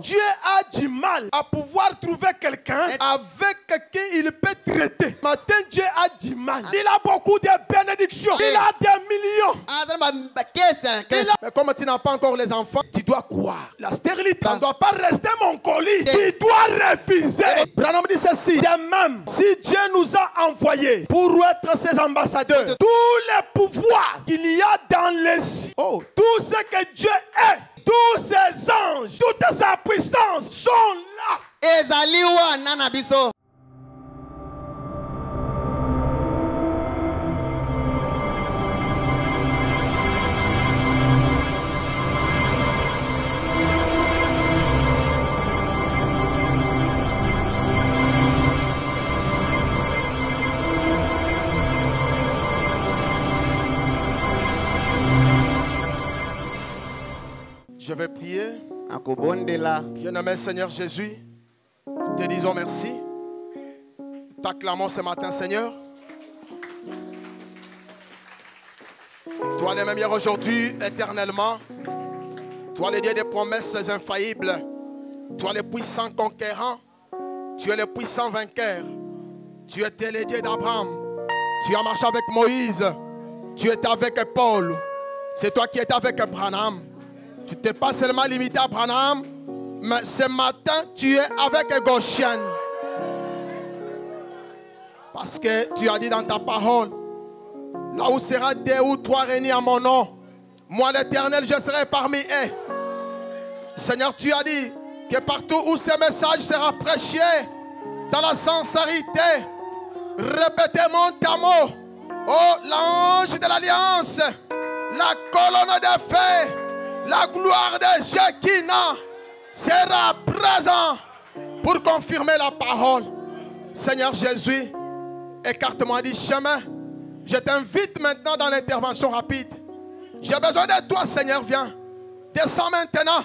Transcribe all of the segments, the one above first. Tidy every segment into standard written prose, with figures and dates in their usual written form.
Dieu a du mal à pouvoir trouver quelqu'un avec qui il peut traiter. Maintenant, Dieu a du mal. Il a beaucoup de bénédictions. Il a des millions. Mais comme tu n'as pas encore les enfants, tu dois croire. La stérilité, ça ne doit pas rester mon colis. Tu dois refuser. Branham dit ceci. De même, si Dieu nous a envoyés pour être ses ambassadeurs, tous les pouvoirs qu'il y a dans les cieux, tout ce que Dieu est, tous ses anges, toute sa puissance sont là. Je vais prier. Bien-aimé Seigneur Jésus, te disons merci. T'acclamons ce matin, Seigneur. Toi le même hier, aujourd'hui, éternellement. Toi le Dieu des promesses infaillibles. Toi le puissant conquérant. Tu es le puissant vainqueur. Tu étais le Dieu d'Abraham. Tu as marché avec Moïse. Tu étais avec Paul. C'est toi qui étais avec Branham. Tu t'es pas seulement limité à Branham, mais ce matin, tu es avec Goshen. Parce que tu as dit dans ta parole, là où sera 2 ou 3 réunis en mon nom, moi l'Éternel, je serai parmi eux. Seigneur, tu as dit que partout où ce message sera prêché, dans la sincérité, répétez mon mot. Oh, l'ange de l'alliance, la colonne de feu, la gloire de Shekinah sera présent pour confirmer la parole. Seigneur Jésus, écarte-moi du chemin. Je t'invite maintenant dans l'intervention rapide. J'ai besoin de toi, Seigneur, viens. Descends maintenant.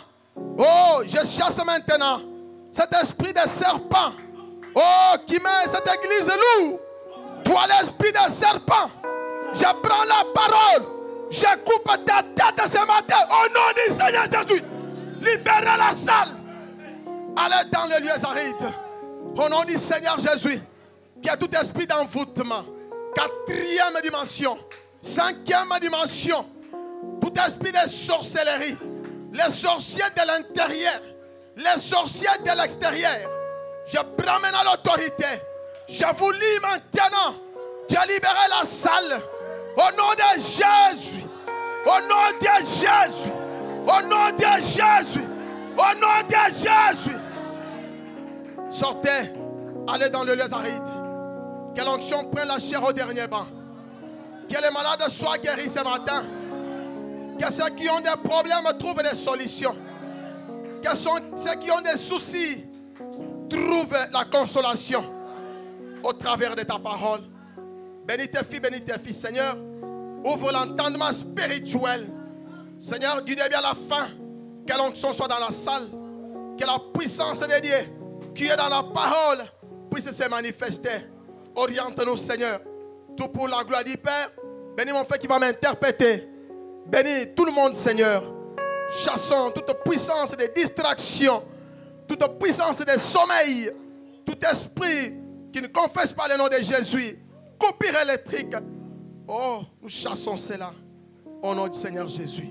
Oh, je chasse maintenant cet esprit de serpent. Oh, qui met cette église lourde. Toi, l'esprit de serpent, je prends la parole. Je coupe ta tête ce matin au nom du Seigneur Jésus. Libérez la salle. Allez dans les lieux arides. Au nom du Seigneur Jésus. Qu'il y a tout esprit d'envoûtement. 4e dimension. 5e dimension. Tout esprit de sorcellerie. Les sorciers de l'intérieur. Les sorciers de l'extérieur. Je prends maintenant l'autorité. Je vous lis maintenant. Tu as libéré la salle. Au nom de Jésus. Au nom de Jésus. Au nom de Jésus. Au nom de Jésus. Sortez. Allez dans le lieu aride. Que l'onction prenne la chair au dernier banc. Que les malades soient guéris ce matin. Que ceux qui ont des problèmes trouvent des solutions. Que ceux qui ont des soucis trouvent la consolation au travers de ta parole. Bénis tes filles, bénis tes fils, Seigneur. Ouvre l'entendement spirituel. Seigneur, du début à la fin, que l'onction soit dans la salle. Que la puissance de Dieu qui est dans la parole puisse se manifester. Oriente-nous, Seigneur. Tout pour la gloire du Père. Bénis mon frère qui va m'interpréter. Bénis tout le monde, Seigneur. Chassons toute puissance de distraction. Toute puissance de sommeil. Tout esprit qui ne confesse pas le nom de Jésus. Coupure électrique. Oh, nous chassons cela au nom du Seigneur Jésus.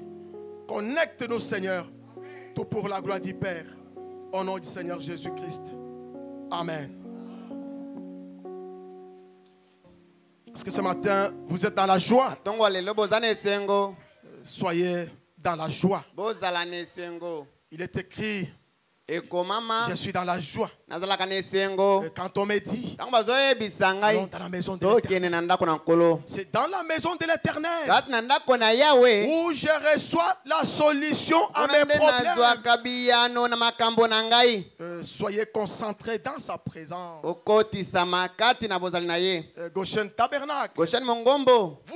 Connecte-nous, Seigneur, tout pour la gloire du Père, au nom du Seigneur Jésus-Christ. Amen. Est-ce que ce matin, vous êtes dans la joie? Soyez dans la joie. Il est écrit, je suis dans la joie. Quand on me dit, allons dans la maison de l'Éternel. C'est dans la maison de l'Éternel où je reçois la solution à mes problèmes. Soyez concentrés dans sa présence. Goshen Tabernacle. Vous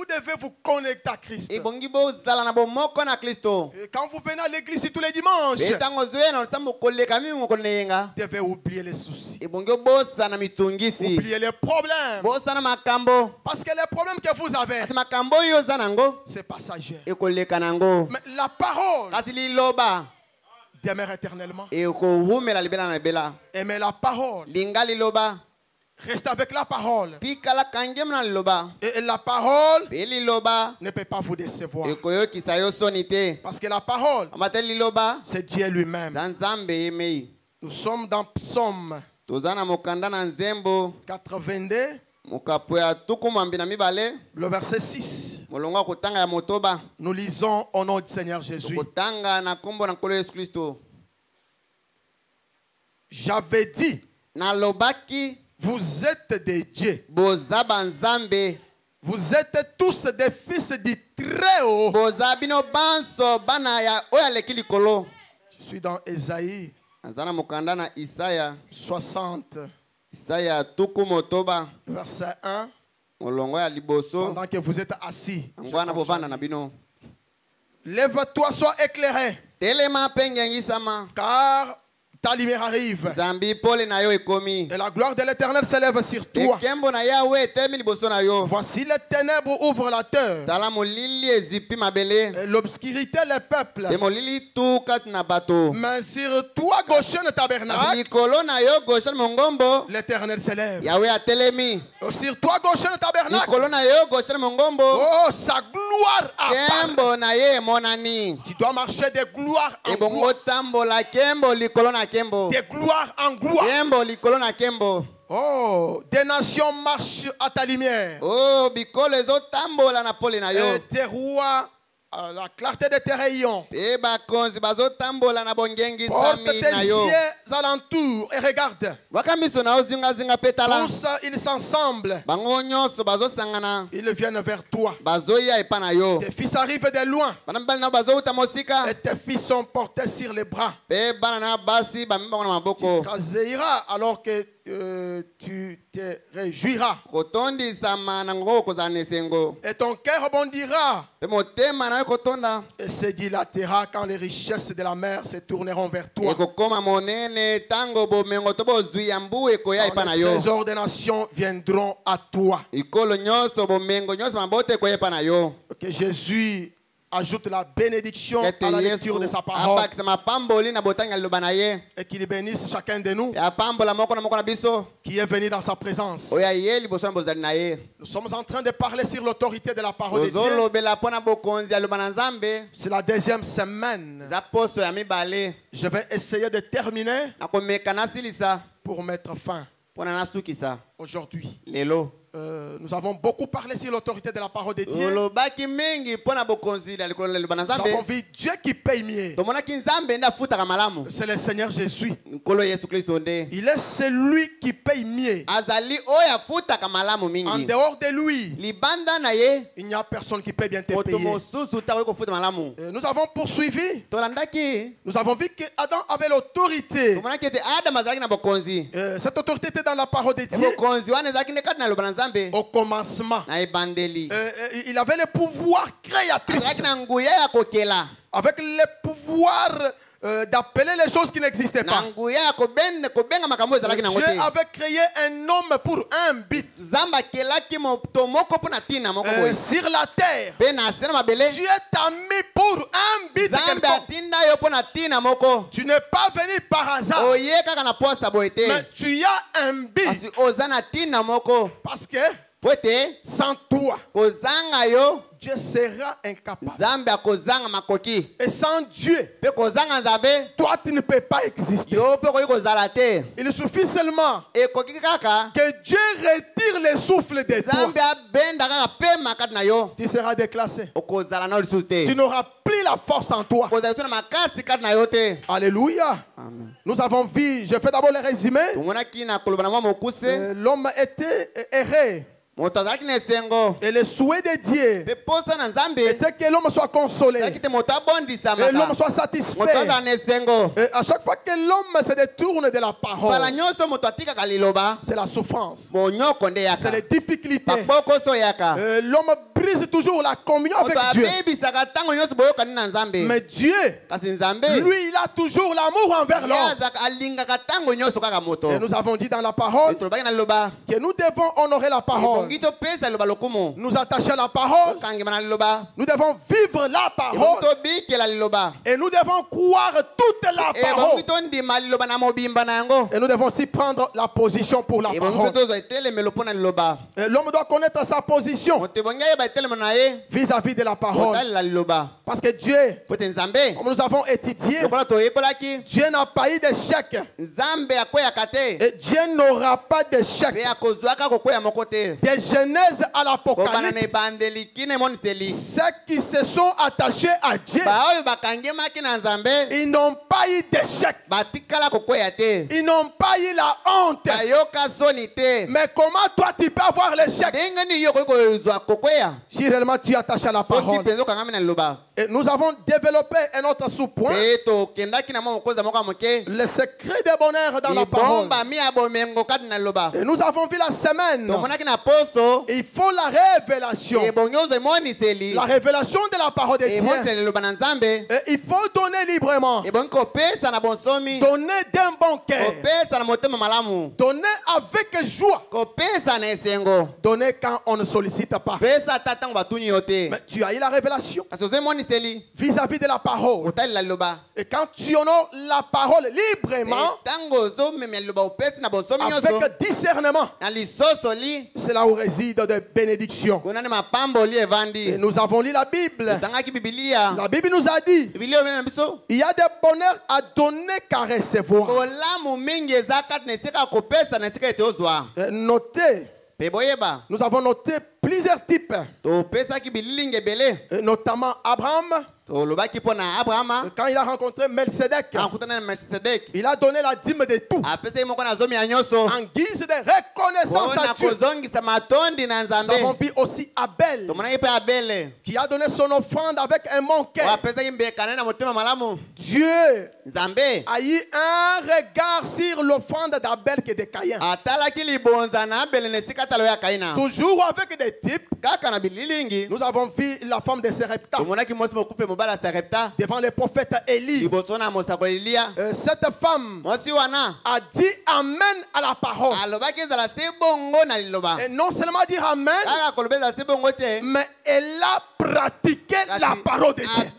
devez vous connecter à Christ. Et quand vous venez à l'église tous les dimanches, vous devez oublier les soucis. Oublier les problèmes. Parce que les problèmes que vous avez, c'est passager. Mais la parole t'aimer éternellement. ekohumela libela na libela Aimer la parole. linga liloba Reste avec la parole. tikala kangema na liloba Et la parole pe liloba ne peut pas vous décevoir. ekoyokisa yo soni te Parce que la parole, amate liloba c'est Dieu lui-même. za nzambe yemei Nous sommes dans Psaume toza na mokanda na nzembo 82, mokapo ya tuku mwambi na mibale le verset 6. molongo ya kotanga ya motoba Nous lisons au nom du Seigneur Jésus. kotanga na kombo na nkolo yesu kristo J'avais dit, nalobaki vous êtes des dieux. boza banzambe Vous êtes tous des fils du Très-Haut. boza bino banso bana ya oyo aleki likolo Je suis dans Ésaïe aza na mokanda na isaya 60, isaya tuku motoba verset 1. molongo ya liboso Pendant que vous êtes assis, yango wana bovanda na bino lève-toi, sois éclairé, telema mpe ngengisama car ta lumière arrive. nzambi pole na yo ekomi Et la gloire de l'Éternel s'élève sur toi. ekembo na yawe etemi liboso na yo Voici les ténèbres ouvrent la terre. tala molili ezipi mabele Et l'obscurité les peuples. pe molili tu kati na bato Mais sur toi, Goshen tabernacle, likolo na yo goshen mongombo l'Éternel s'élève. yawe atelemi Sur toi, Goshen tabernacle, likolo na yo goshen mongombo oh, sa gloire apparaît. kembo na ye emonani Tu dois marcher de gloire en ebongo gloire. tambola kembo likolo na kembo De gloire en gloire. kembo likolo na kembo Oh, des nations marchent à ta lumière. oh bikolo ezotambola na pole na yo Et tes rois, à la clarté de tes rayons. pe bakonzi bazotambola na Porte bongengisami tes na yo yeux alentours et regarde. waka miso na yo zingazinga mpe tala Tous, ils s'ensemblent. bango nyonso bazosangana Ils viennent vers toi. bazoya epa na yo Tes fils arrivent de loin. bana mibali na yo bazowuta mosika Et tes fils sont portés sur les bras. pe bana na basi bamemi bango na Tu maboko trahieras alors que tu te réjouiras. kotondisama na ngoko kozala na esengo Et ton cœur rebondira pe motema na yo kotonda et se dilatera quand les richesses de la mer se tourneront vers toi. ekokoma monene ntango bomengo to bozwi ya mbu ekoya epa Quand na les yo trésors des nations viendront à toi. ikolo nyonso bomengo nyonso mabota ekoya epa na yo Que Jésus ajoute la bénédiction ete à la lecture de yesu sa parole abakisa mapamboli na botangi ya liloba na ye et qu'il bénisse chacun de nous pe apambola moko na biso qui est venu dans sa présence. oyo aye liboso na bozali na ye Nous sommes en train de parler sur l'autorité de la parole de Dieu. ozolobela mpo na bokonzi ya liloba na nzambe C'est la deuxième semaine. eza poso ya mibale Je vais essayer de terminer nakomeka nasilisa pour mettre fin mpo na nasukisa aujourd'hui. lelo Nous avons beaucoup parlé sur l'autorité de la parole de Dieu. olobaki mingi mpo na bokonzi ya likolo ya liloba na Nous avons nzambe vu Dieu qui paye mieux. tomonaki nzambe nde afutaka malamu C'est le Seigneur Jésus. nkolo yesu kristo nde Il est celui qui paye mieux. azali oyo afutaka malamu En mingi dehors de lui, libanda na ye il n'y a personne qui peut bien te moto payer. mosusu takoki kofuta malamu Nous avons poursuivi. tolandaki Nous avons vu que Adam avait l'autorité. tomonaki ete adamu azalaki na bokonzi Cette autorité était dans la parole de Dieu bokonzi wana ezalaki nde kati na liloba na nzambe au commencement. na ebandeli Il avait le pouvoir créatrice azalaki na nguya ya kokela avec le pouvoir d'appeler les choses qui n'existaient na pas. nguya ya kobenga makambo ezalaki nango Dieu te avait créé un homme pour un but. nzambe akelaki moto moko mpo na ntina moko boye Sur la terre, mpe na se na mabele Dieu t'a mis pour un but nzambe quelconque. atinda yo mpo na ntina moko Tu n'es pas venu par hasard, oye kaka na posa boye te mais tu as un but. kasi oza na ntina moko Parce que po ete sans toi, kozanga yo Dieu sera incapable. nzambe akozanga makoki Et sans Dieu, mpe kozanga nzambe toi, tu ne peux pas exister. yo mpe okoki kozala te Il suffit seulement ekoki kaka que Dieu retire le souffle de toi. nzambe abenda kaka pema kati na yo Tu seras déclassé. okozala na yo lisusu te Tu n'auras plus la force en toi. okozala lisusu na makasi kati na yo te Alléluia. amen Nous avons vu, je fais d'abord le résumé. tomonaki na koloba na mwa mokuse L'homme était erré. moto azalaki na esengo Et le souhait de Dieu mpe posa na nzambe était que l'homme soit consolé. ezalaki te moto Et abondisamaka l'homme soit moto satisfait. azala na esengo Et à chaque fois que l'homme se détourne de la mbala parole, nyonso moto atikaka liloba c'est la souffrance. monyoko nde C'est yaka les difficultés. babokoso yaka L'homme brise toujours la communion avec Dieu. Mais Dieu, lui, il a toujours l'amour envers l'homme. Et nous avons dit dans la parole que nous devons honorer la parole, nous attacher à la parole, nous devons vivre la parole et nous devons croire toute la parole. Et nous devons aussi prendre la position pour la parole. L'homme doit connaître sa position vis-à-vis de la parole. Parce que Dieu, comme nous avons étudié, Dieu n'a pas eu d'échec. Et Dieu n'aura pas d'échec. De Genèse à l'Apocalypse, ceux qui se sont attachés à Dieu, ils n'ont pas eu d'échec. Ils n'ont pas eu la honte. Mais comment toi tu peux avoir l'échec si réellement tu es attaché à la parole? Et nous avons développé un autre sous-point, le secret du bonheur dans la parole. Et nous avons vu la semaine, il faut la révélation. La révélation de la parole de Dieu. Et il faut donner librement. Donner d'un bon cœur. Donner avec joie. Donner quand on ne sollicite pas. Mais tu as eu la révélation vis-à-vis de la parole. Et quand tu honores la parole librement, avec discernement, c'est là où réside des bénédictions. Et nous avons lu la Bible. La Bible nous a dit il y a des bonheurs à donner qu'à recevoir. Notez, nous avons noté plusieurs types, notamment Abraham. Quand il a rencontré Melchizedek, il a donné la dîme de tout en guise de reconnaissance à Dieu. Nous avons vu aussi Abel qui a donné son offrande avec un bon cœur. Dieu a eu un regard sur l'offrande d'Abel que de Caïn. Toujours avec des types. Nous avons vu la femme de Sarepta devant le prophète Élie. Cette femme a dit amen à la parole. Et non seulement dire amen, mais elle a pratiqué la parole de Dieu.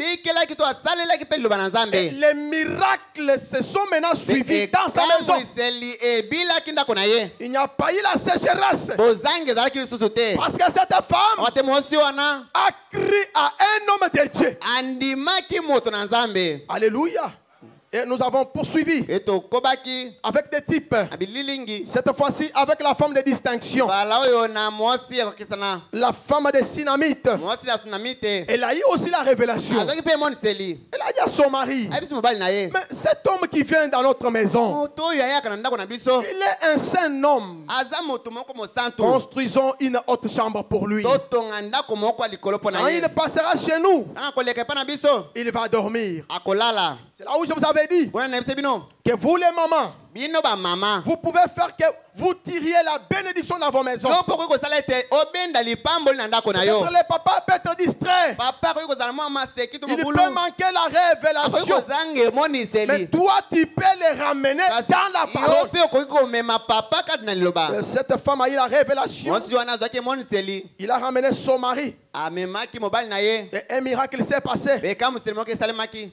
Et les miracles se sont maintenant suivis dans sa maison. Il n'y a pas eu la sécheresse. Parce que cette femme a crié à un homme de Dieu. Alléluia. Et nous avons poursuivi avec des types. Cette fois-ci avec la femme de distinction. La femme de Synamite. Elle a eu aussi la révélation. Elle a dit à son mari, mais cet homme qui vient dans notre maison, il est un saint homme. Construisons une haute chambre pour lui. Quand il passera chez nous, il va dormir. C'est là où je vous avais dit que vous les mamans, vous pouvez faire que vous tiriez la bénédiction dans vos maisons. Peut-être le papa peut être distrait. Il peut manquer la révélation. Mais toi, tu peux les ramener dans la parole. Cette femme a eu la révélation. Il a ramené son mari. Et un miracle s'est passé.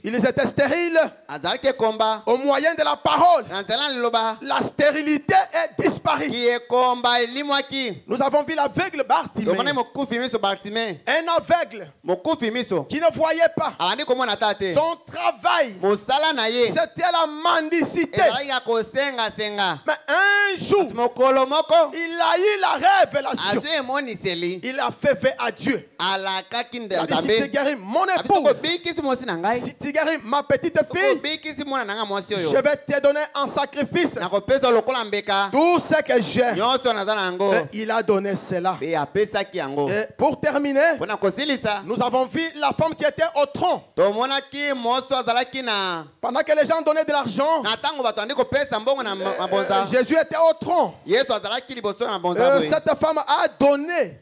Ils étaient stériles. Au moyen de la parole, la stérilité est disparue. Nous avons vu l'aveugle Bartimée. Un aveugle qui ne voyait pas. Son travail, c'était la mendicité. Mais un jour, il a eu la révélation. Il a fait vœu à Dieu. Il a dit, si tu guéris mon épouse, si tu guéris ma petite fille, je vais te donner en sacrifice tout ce que j'ai. Il a donné cela. Et pour terminer, nous avons vu la femme qui était au tronc. Pendant que les gens donnaient de l'argent, Jésus était au tronc. Cette femme a donné.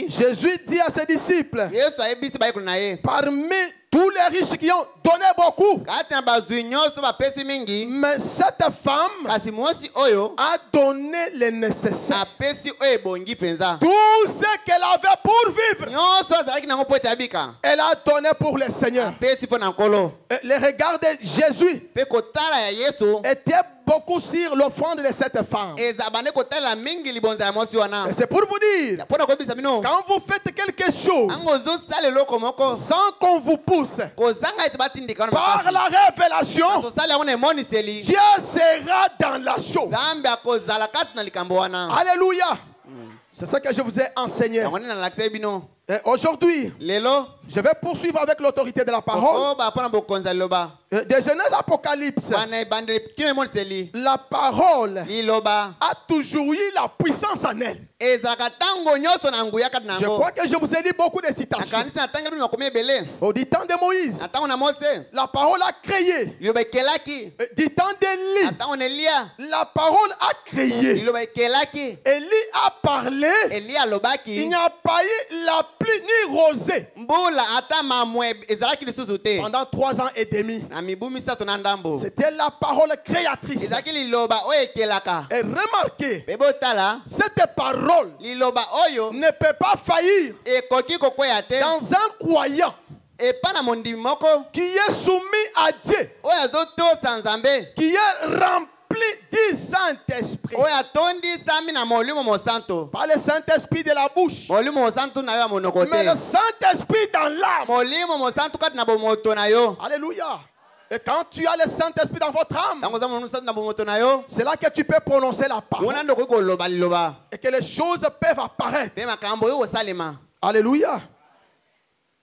Jésus Jésus dit à ses disciples, yesu ayebisi bayekoli na ye parmi tous les riches qui ont donné beaucoup, kati na bazwi nyonso bapesi mingi mais cette femme kasi mwasi oyo a donné le nécessaire. apesi oyo ebongi mpenza Tout ce qu'elle avait pour vivre, nyonso azalaki nango mpo ete abika elle a donné pour le Seigneur. apesi mpo na nkolo Et le regard de Jésus mpe kotala ya yesu était beaucoup sur l'offrande de cette femme. eza bande kotalela mingi libonza ya mwasi wana Et c'est pour vous dire, mpo na koyebisa bino quand vous faites quelque chose ango ozosala eloko moko sans qu'on vous pousse, kozanga ete batindika wana par makasi la révélation, tosala yango na emoniseli Dieu sera dans la chose. nzambe akozala kati na likambo wana Alléluia. C'est ça que je vous ai enseigné. yango nde nalakisa bino Et aujourd'hui, lelo je vais poursuivre avec l'autorité de la parole. okoba mpo na bokonzi ya liloba De Genèse Apocalypse, wana ebandeli kino emoniseli la parole liloba a toujours eu la puissance en elle. ezalaka ntango nyonso na nguya kati na Je yango crois que je vous ai dit beaucoup de citations. nakanisi natangeli bino makomi ebele Au dit temps de Moïse, na ntango na mose la parole a créé. liloba ekelaki Du temps na d'Élie, ntango na eliya la parole a créé. liloba ekelaki Élie a parlé. eliya Il alobaki n'y a pas eu la pluie ni rosée mbula ata mamwe ezalaki lisusu te pendant 3 ans et demi. na mibu misato na ndambo C'était la parole créatrice. ezalaki liloba oyo ekelaka Et remarquez, mpe botala cette parole liloba oyo ne peut pas faillir ekoki kokwea te dans un croyant epa na mondimi moko qui est soumis à Dieu, oyo azotosa nzambe qui est rempli du Saint-Esprit. oyo atondisami na molimo mosanto Pas le Saint-Esprit de la bouche, molimo mosantu na yo ya monoko mais le te Saint-Esprit dans l'âme. molimo mosantu kati na bomoto na yo Alléluia. Et quand tu as le Saint-Esprit dans votre âme, ntango oza molimo mosantu na bomoto na yo c'est là que tu peux prononcer la parole kuna nde okoki koloba liloba et que les choses peuvent apparaître. mpe makambo oyo kosalema Alléluia.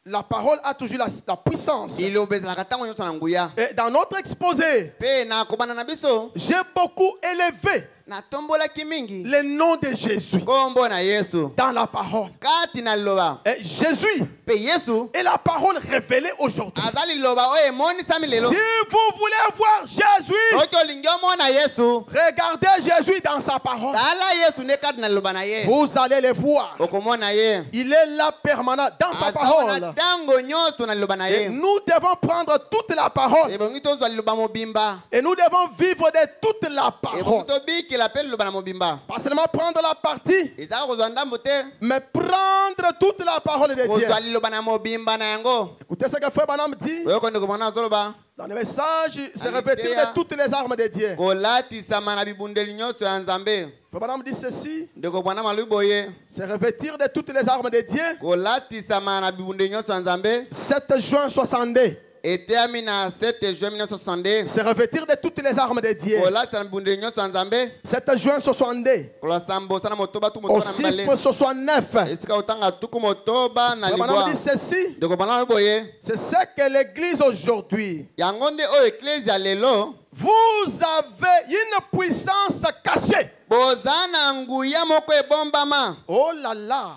La parole a toujours la puissance. liloba ezalaka ntango nyonso na nguya Et dans notre exposé, mpe na kobanda na biso j'ai beaucoup élevé natombolaki mingi le nom de Jésus nkombo na yesu dans la parole. kati na liloba Et Jésus mpe yesu est la parole révélée aujourd'hui. aza liloba oyo emonisami lelo Si vous voulez voir Jésus, soki olingi omona yesu regardez Jésus dans sa parole. tala yesu nde kati na liloba na ye Vous allez le voir. okomona ye Il est là permanent dans sa aza wana parole. ntango nyonso na liloba na Et ye nous devons prendre toute la parole. ebongi tozwa liloba mobimba Et nous devons vivre de toute la ebongi parole. tobikela mpe liloba na mobimba Pas seulement prendre la partie, ezalaka kozwa ndambo te mais prendre toute la parole de Dieu. kozwa liloba na mobimba na yango Écoutez ce que Frère Branham dit oyoko ndeko mwana azoloba dans le message, c'est revêtir de toutes les armes de Dieu. kolatisama na bibundeli nyonso ya nzambe Frère Branham dit ceci, ndeko mwana malobi boye c'est revêtir de toutes les armes de Dieu. kolatisama na bibundeli nyonso ya nzambe 7 juin 62, eteyami na 7 juin 1962 c'est revêtir de toutes les armes de Dieu. kolatisa na bibundeli nyonso ya nzambe 7 juin 62, kolasa mbosa na motoba tu au motoba na chiffre mibale 69. esika otanga tuku motoba na Frère Branham dit libwa ceci, ndeko mwana malobi boye c'est ce que l'église aujourd'hui, yango nde oyo eklezia lelo vous avez une puissance cachée. boza na nguya moko ebombama Oh là là,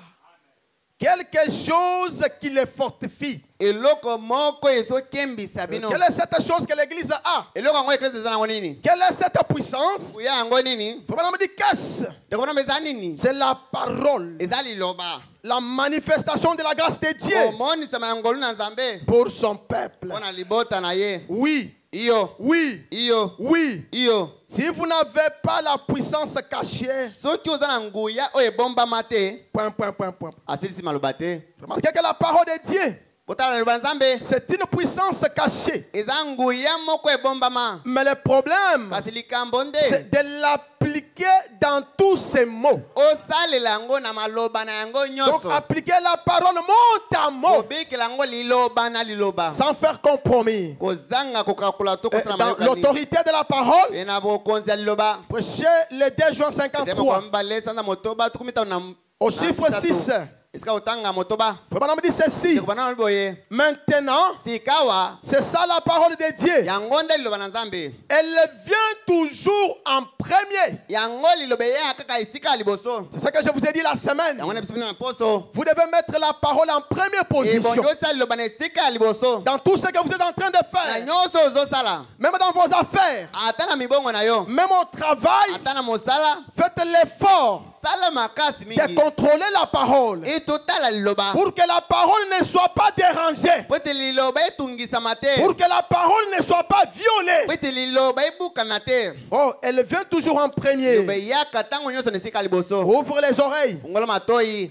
quelque chose qui les fortifie. eloko moko ezokembisa bino Quelle est cette chose que l'église a? eloko yango eklezia eza nango nini Quelle est cette puissance? nguya yango nini Frère Branham dit qu'est-ce? ndeko mwana eza nini C'est la parole, eza liloba la manifestation de la grâce de Dieu komonisama ya ngolu na nzambe pour son peuple. mpo na libota na ye Oui, iyo oui, iyo oui. iyo Si vous n'avez pas la puissance cachée, soki oza na nguya oyo ebombama te point, point, point, point. asilisi maloba te Remarquez que la parole de Dieu, botala na liloba na nzambe c'est une puissance cachée. eza nguya moko ebombama Mais le problème, kasi likambo nde c'est de l'appliquer dans tous ces mots. osalela yango na maloba na yango Donc nyonso appliquer la parole mot à mot, kobikela yango liloba na liloba sans faire compromis. kozanga kokakula to kosala Dans mayokani l'autorité de la parole, mpe na bokonzi ya liloba prêchez le 2 juin 53, mibale sanza motoba tukumi tano na au chiffre 6. esika otanga motoba Frère Branham dit ceci. ndeko bana boye Maintenant, sikawa c'est ça la parole de Dieu. yango nde liloba na nzambe Elle vient toujours en premier. yango liloba eya kaka esika ya liboso C'est ce que je vous ai dit la semaine. yango na biso bino na poso Vous devez mettre la parole en première ebongi position. osala liloba na esika ya liboso Dans tout ce que vous êtes en train de na faire. nyonso ozosala Même dans vos affaires. ata na mibongo na yo Même au travail. ata na mosala Faites l'effort de contrôler la parole pour que la parole ne soit pas dérangée, pour que la parole ne soit pas violée. Oh, elle vient toujours en premier. Ouvre les oreilles.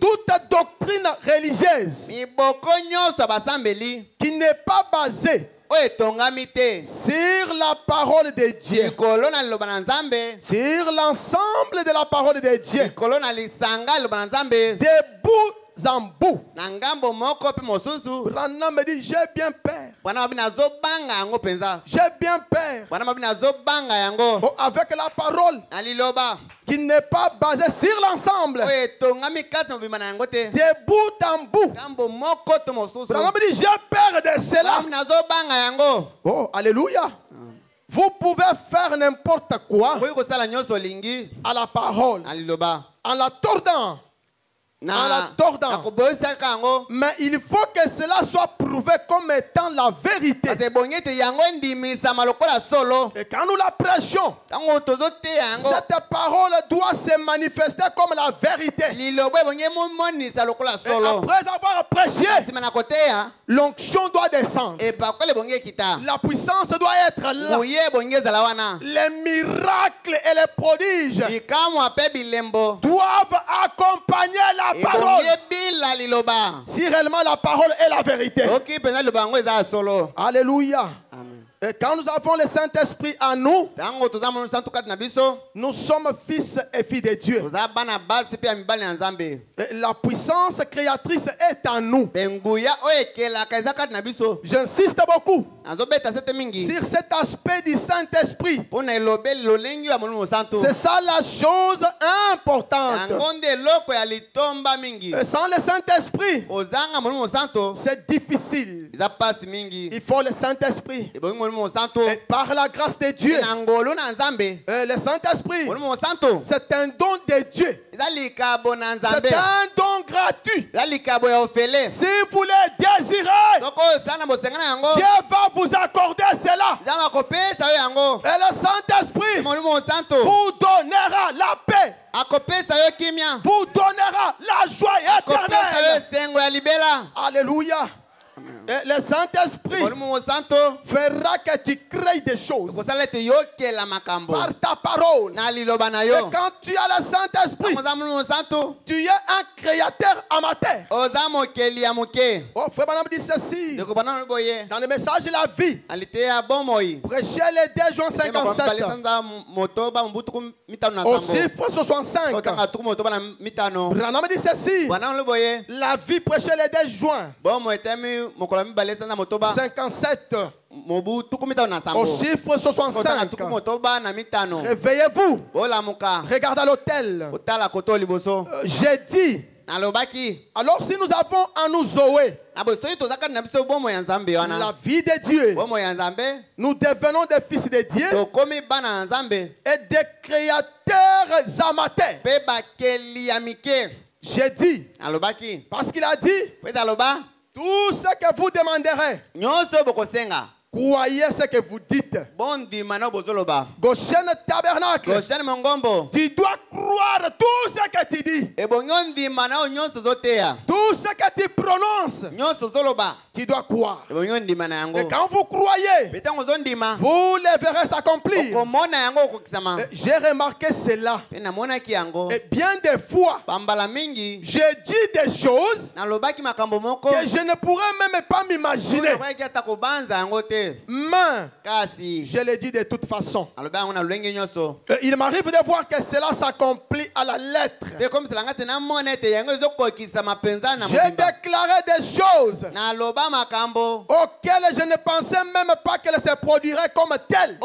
Toute doctrine religieuse qui n'est pas basée sur la parole de Dieu, sur l'ensemble de la parole de Dieu, de bout en bout. Branham me dit, j'ai bien peur. J'ai bien peur. Oh, avec la parole qui n'est pas basée sur l'ensemble, de bout en bout. Branham me dit, j'ai peur de cela. Oh, alléluia. Vous pouvez faire n'importe quoi à la parole en la tordant. Mais il faut que cela soit prouvé comme étant la vérité. Et quand nous la prêchons, cette parole doit se manifester comme la vérité. Et après avoir prêché, l'onction doit descendre. La puissance doit être là. Les miracles et les prodiges doivent accompagner la parole. Si réellement la parole est la vérité. Alléluia. Et quand nous avons le Saint-Esprit en nous, nous sommes fils et filles de Dieu. Et la puissance créatrice est en nous. J'insiste beaucoup sur cet aspect du Saint-Esprit. C'est ça la chose importante. Et sans le Saint-Esprit, c'est difficile. Il faut le Saint-Esprit. Et par la grâce de Dieu, le Saint-Esprit, c'est un don de Dieu. C'est un don gratuit. Si vous le désirez, Dieu va vous accorder cela. Et le Saint-Esprit vous donnera la paix, vous donnera la joie éternelle. Alléluia. Et le Saint-Esprit fera que tu crées des choses par ta parole. Et quand tu as le Saint-Esprit, tu es un créateur amateur. Oh, frère Branham dit ceci dans le message de la vie. Prêchez le 2 juin 57 au chiffre 65. Branham dit ceci: la vie, prêchez le 2 juin 57 au chiffre 65. Réveillez-vous. Regardez à l'autel. J'ai dit, alors si nous avons en nous Zoé la vie de Dieu, nous devenons des fils de Dieu et des créateurs amateurs. J'ai dit, parce qu'il a dit, tout ce que vous demanderez, croyez ce que vous dites. Goshen Tabernacle, tu dois croire tout ce que tu dis. Tout ce que tu prononces, tu dois croire. Et quand vous croyez, vous le verrez s'accomplir. J'ai remarqué cela. Et bien des fois, j'ai dit des choses que je ne pourrais même pas m'imaginer. Mais je le dis de toute façon. Il m'arrive de voir que cela s'accomplit à la lettre. J'ai déclaré des choses auxquelles je ne pensais même pas qu'elles se produiraient comme telles.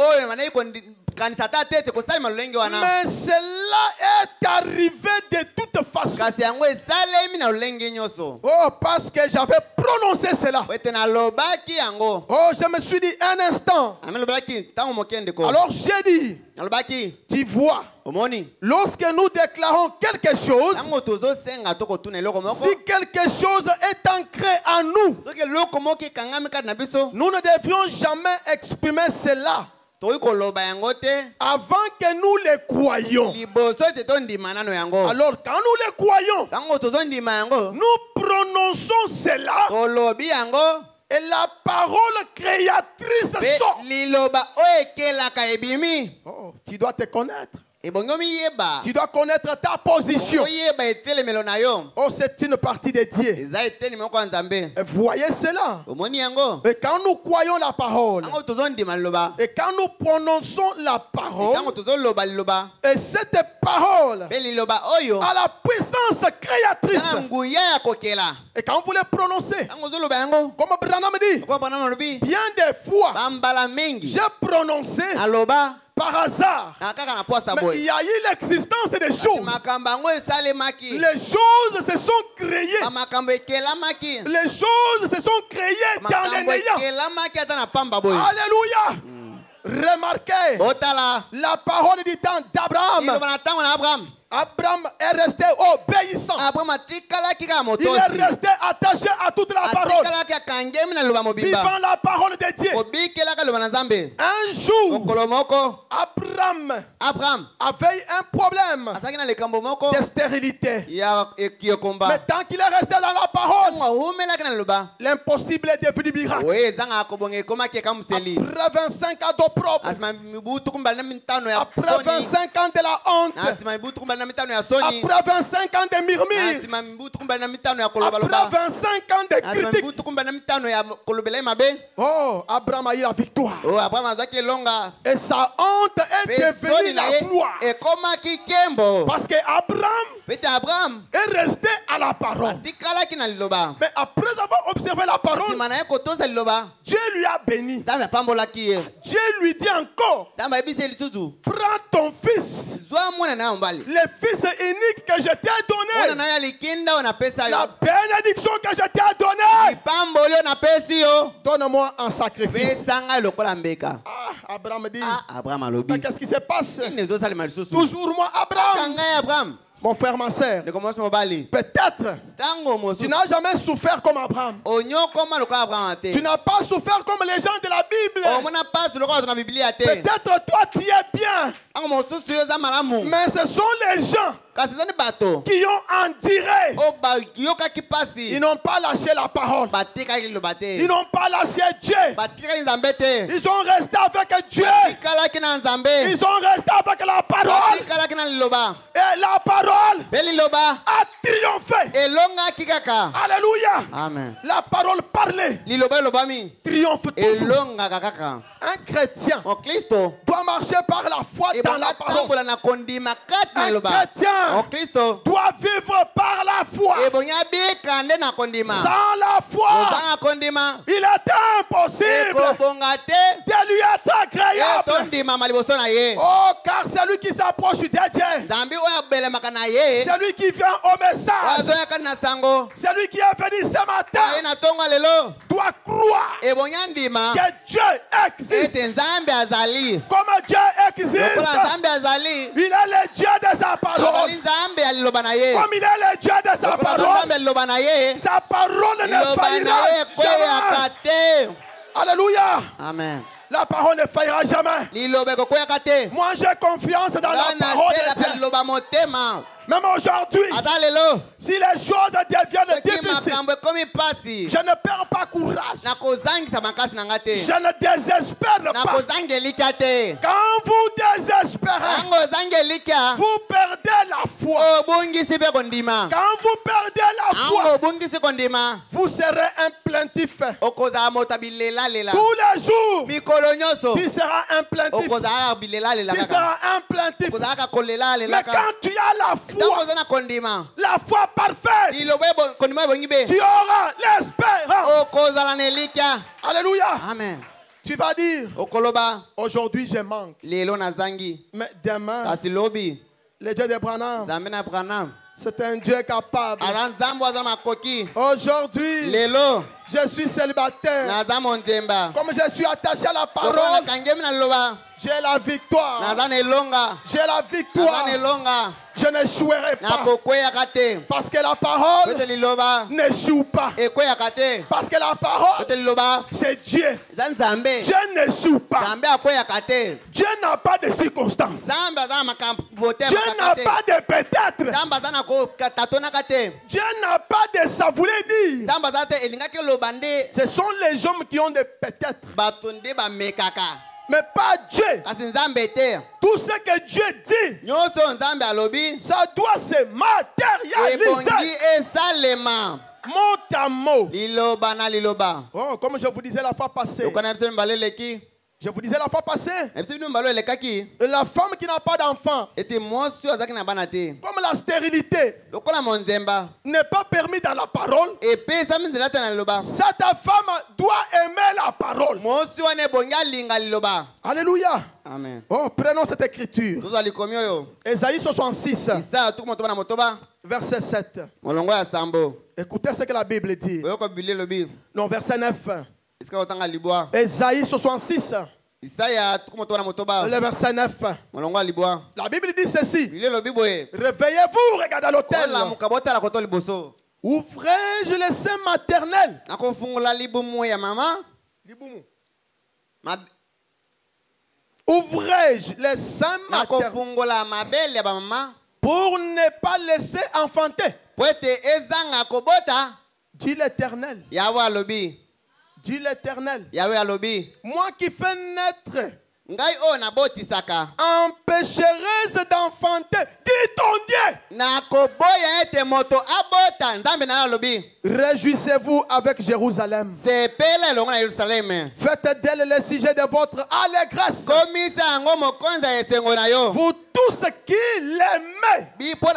Mais cela est arrivé de toute façon. Oh, parce que j'avais prononcé cela. Oh, je me suis dit un instant. Alors j'ai dit, tu vois, lorsque nous déclarons quelque chose, si quelque chose est ancré en nous, nous ne devrions jamais exprimer cela toyi koloba yango te avant que nous les croyions. liboso te tondima nano yango Alors quand nous les croyons, ntango tozondima yango nous prononçons cela tolobi yango et la parole créatrice pe sort. liloba oyo ekelaka ebimi Oh, tu dois te connaître. ebongi omiyeba Tu dois connaître ta position. oyeba etelemelo na yo Oh, c'est une partie de Dieu. eza eteni moko ya nzambe Et voyez cela. omoni yango Et quand nous croyons la parole, ntango tozondima liloba et quand nous prononçons la parole, ntango tozoloba liloba et cette parole pe liloba oyo a la puissance créatrice. na nguya ya kokela Et quand vous les prononcez, ntango ozoloba yango comme Branham dit, okoba bana malobi bien des fois, bambala mingi j'ai prononcé aloba par hasard. na kaka na posa Mais il boye y a eu l'existence des choses. makambo yango esalemaki Les choses se sont créées. bamakambo ekelamaki Les choses se sont créées dans les makambo néants. ekelamaki ata na pamba boye Alléluia. Remarquez botala la parole du temps d'Abraham. liloba na ntango na abraham Abraham est resté obéissant. abraham atikalaki kaka Il motosi est resté attaché à toute la parole. atikalaki akangemi na liloba mobimba Vivant la parole de Dieu. obikelaka liloba na nzambe Un jour, mokolo moko Abraham abraham avait un problème azalaki na likambo moko de stérilité. ya ekomba Mais tant qu'il est resté dans la parole, ntango ahumelaki na liloba l'impossible est devenu miracle. oyo ezanga akobonga ekomaki ekamuseli Après 25 ans d'opprobre, asima mibu tukumbali na mitano ya après soni 25 ans de la honte, na asima mibu tukumbali na mitano ya soni après 25 ans de na murmures, asima mibu tukumbali na mitano ya après kolobaloba 25 ans de na asima critiques, mibu tukumbali na mitano ya kolobela ye mabe oh, Abraham a eu la victoire. oyo abraham azwaki elonga Et sa honte est mpe devenue soni na la ye gloire. ekomaki nkembo Parce que Abraham pete abraham est resté à la parole. atikalaki na liloba Mais après avoir observé la parole, nsima na ye kotosa liloba Dieu lui a béni. nzambe apambolaki ye Dieu lui dit encore, nzambe ayebisi ye lisusu prends ton fils, zwa mwana na yo mobali le fils unique que je t'ai mwana donné, na yo ya likinda oyo napesa la yo bénédiction que je t'ai donnée. lipamboli oyo napesi yo Donne-moi un sacrifice. pesa ngai lokola mbeka Ah, Abraham dit, abraham mais alobi qu'est-ce qui se passe? nini ezosalema lisusu Toujours moi, kaka Abraham, ngai abraham mon frère, ma soeur. ndeko mosi mobali Peut-être ntango tu mosusu n'as jamais souffert comme Abraham. onyokoma lokola abraham te Tu n'as pas souffert comme les gens de la Bible. omona mpasi lokola bato na biblia te Peut-être toi tu es bien, ntango mosusu yo eza malamu mais ce sont les gens kasi eza ni bato qui ont enduré. oyo bayokaki Ils mpasi n'ont pas lâché la parole. batikaki liloba te Ils n'ont pas lâché Dieu. batikaki nzambe te Ils sont restés avec Dieu. batikalaki na nzambe Ils sont restés avec la parole. batikalaki na liloba Et la parole mpe liloba a triomphé. elongaki kaka Alléluia. amen La parole parlée liloba elobami triomphe toujours. elongaka kaka Un chrétien mokristo doit marcher par la foi dans la parole. ebongi na kondima kati na Un liloba chrétien mokristo doit vivre par la foi. ebongi abika nde na kondima Sans la foi, ozanga kondima il est impossible ekobonga te de lui être agréable. tondimama liboso na ye Oh, car celui qui s'approche de Dieu, nzambe oyo abelemaka na ye celui qui vient au oyo message, azoyaka na sango celui qui est venu ce aye matin, na ntongo ya lelo doit croire ebongi andima que Dieu existe. ete nzambe azali Comme Dieu existe, lokola nzambe azali il est le Dieu de sa parole. azali nzambe ya liloba na ye Comme il est le Dieu de sa lokola parole, nzambe ya liloba na ye sa parole ne liloba na ye faillira ekweyaka jamais. te Alléluia. amen La parole ne faillira jamais. liloba ekokweyaka te Moi, j'ai confiance dans la ngai parole de natelaka Dieu. liloba motema Même aujourd'hui, ata lelo si les choses deviennent soki difficiles, makambo ekomi mpasi je ne perds pas courage. nakozangisa makasi na nga te Je ne désespère pas. nakozanga elikya te Quand vous désespérez, ntango ozanga elikya vous perdez la foi. obungisi mpe kondima Quand vous perdez la ntango foi, obungisi kondima vous serez un plaintif. okozala moto ya bilelalela Tous les jours, mikolo nyonso tu seras un plaintif. okozalaka bilelalela Tu kaka seras un plaintif. okozalaka kolelalela Mais kaka quand tu as la ntango foi, oza na kondima la foi parfaite, liloba kondima ebongi be tu auras l'espérance. okozala na elikya Alléluia. amen Tu vas dire, okoloba aujourd'hui je manque. lelo nazangi Mais demain, kasi lobi le Dieu d'Abraham, nzambe na abraham c'est un Dieu capable. aza nzambe aza na makoki Aujourd'hui, lelo je suis célibataire. naza mondemba Comme je suis attaché à la lokola parole, nakangemi na liloba J'ai la victoire. naza na elonga J'ai la naza victoire. na elonga Je n'échouerai pas. nakokweyaka te Parce que la parole ete liloba n'échoue pas. ekweyaka te Parce que la parole, ete liloba c'est Dieu. eza nzambe Dieu n'échoue pas. nzambe akweyaka te Dieu n'a pas de circonstances. nzambe aza na makambo te Dieu n'a makaka te pas de peut-être. nzambe aza na kotatonaka te Dieu n'a pas de ça voulait dire. nzambe aza te elingaki eloba nde Ce sont les hommes qui ont des peut-être. bato nde bamekaka Mais pas Dieu. kasi nzambe te Tout ce que Dieu dit, nyonso nzambe alobi ça doit se ebongi matérialiser. esalema Mot à mot. liloba na liloba Oh, comme je vous disais la fois passée. okana biso mibale eleki Je vous disais la fois passée. na biso bino mibale elekaki La femme qui n'a pas d'enfant, ete mwasi oyo azalaki na bana te comme la stérilité lokola monzemba n'est pas permis dans la parole, epesami nzela te na liloba cette femme doit aimer la parole. mwasi wana ebongi alinga liloba Alléluia. amen Oh, prenons cette écriture. tozwa likomi oyo Ésaïe 66, isaya tuku motoba na motoba verset 7. molongo ya sambo Écoutez ce que la Bible dit. oyoka biblia elobi Non, verset 9. esika kotanga libwa Ésaïe 66, isaya tuku motoba na motoba le verset 9. molongo ya libwa La Bible dit ceci. biblia elobi boye Réveillez-vous, regardez à l'autel. olamuka botala koto liboso Ouvrez-je le sein maternel. nakofungula libumu ya mama Ouvrez-je le sein maternel nakofungula mabele ya bamama pour ne pas laisser enfanter. po ete ezanga kobota Dit l'Éternel. yawe alobi Dit l'Éternel. yawe alobi Moi qui fais naître, ngai oyo nabotisaka empêcherai d'enfanter. Dit ton Dieu. nakoboya ete moto abota nzambe na yo alobi Réjouissez-vous avec Jérusalem. sepela elongo na yerusaleme Faites d'elle le sujet de votre allégresse. komisa yango mokonzi ya esengo na yo Vous tous qui l'aimez,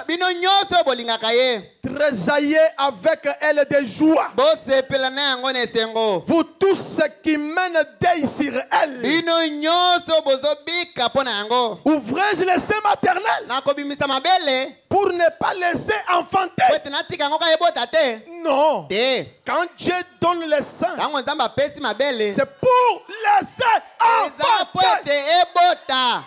bino nyonso oyo bolingaka ye tressaillez avec elle de joie. bosepela na yango na esengo Vous tous qui mènent deuil sur elle, bino nyonso bozobika mpo na yango ouvrez-je le sein maternel nakobimisa mabele pour ne pas laisser po enfanter. ete natika yango ka ebota te Non. te Quand Dieu donne le sein, ntango nzambe apesi mabele c'est pour laisser eza po enfanter. ete ebota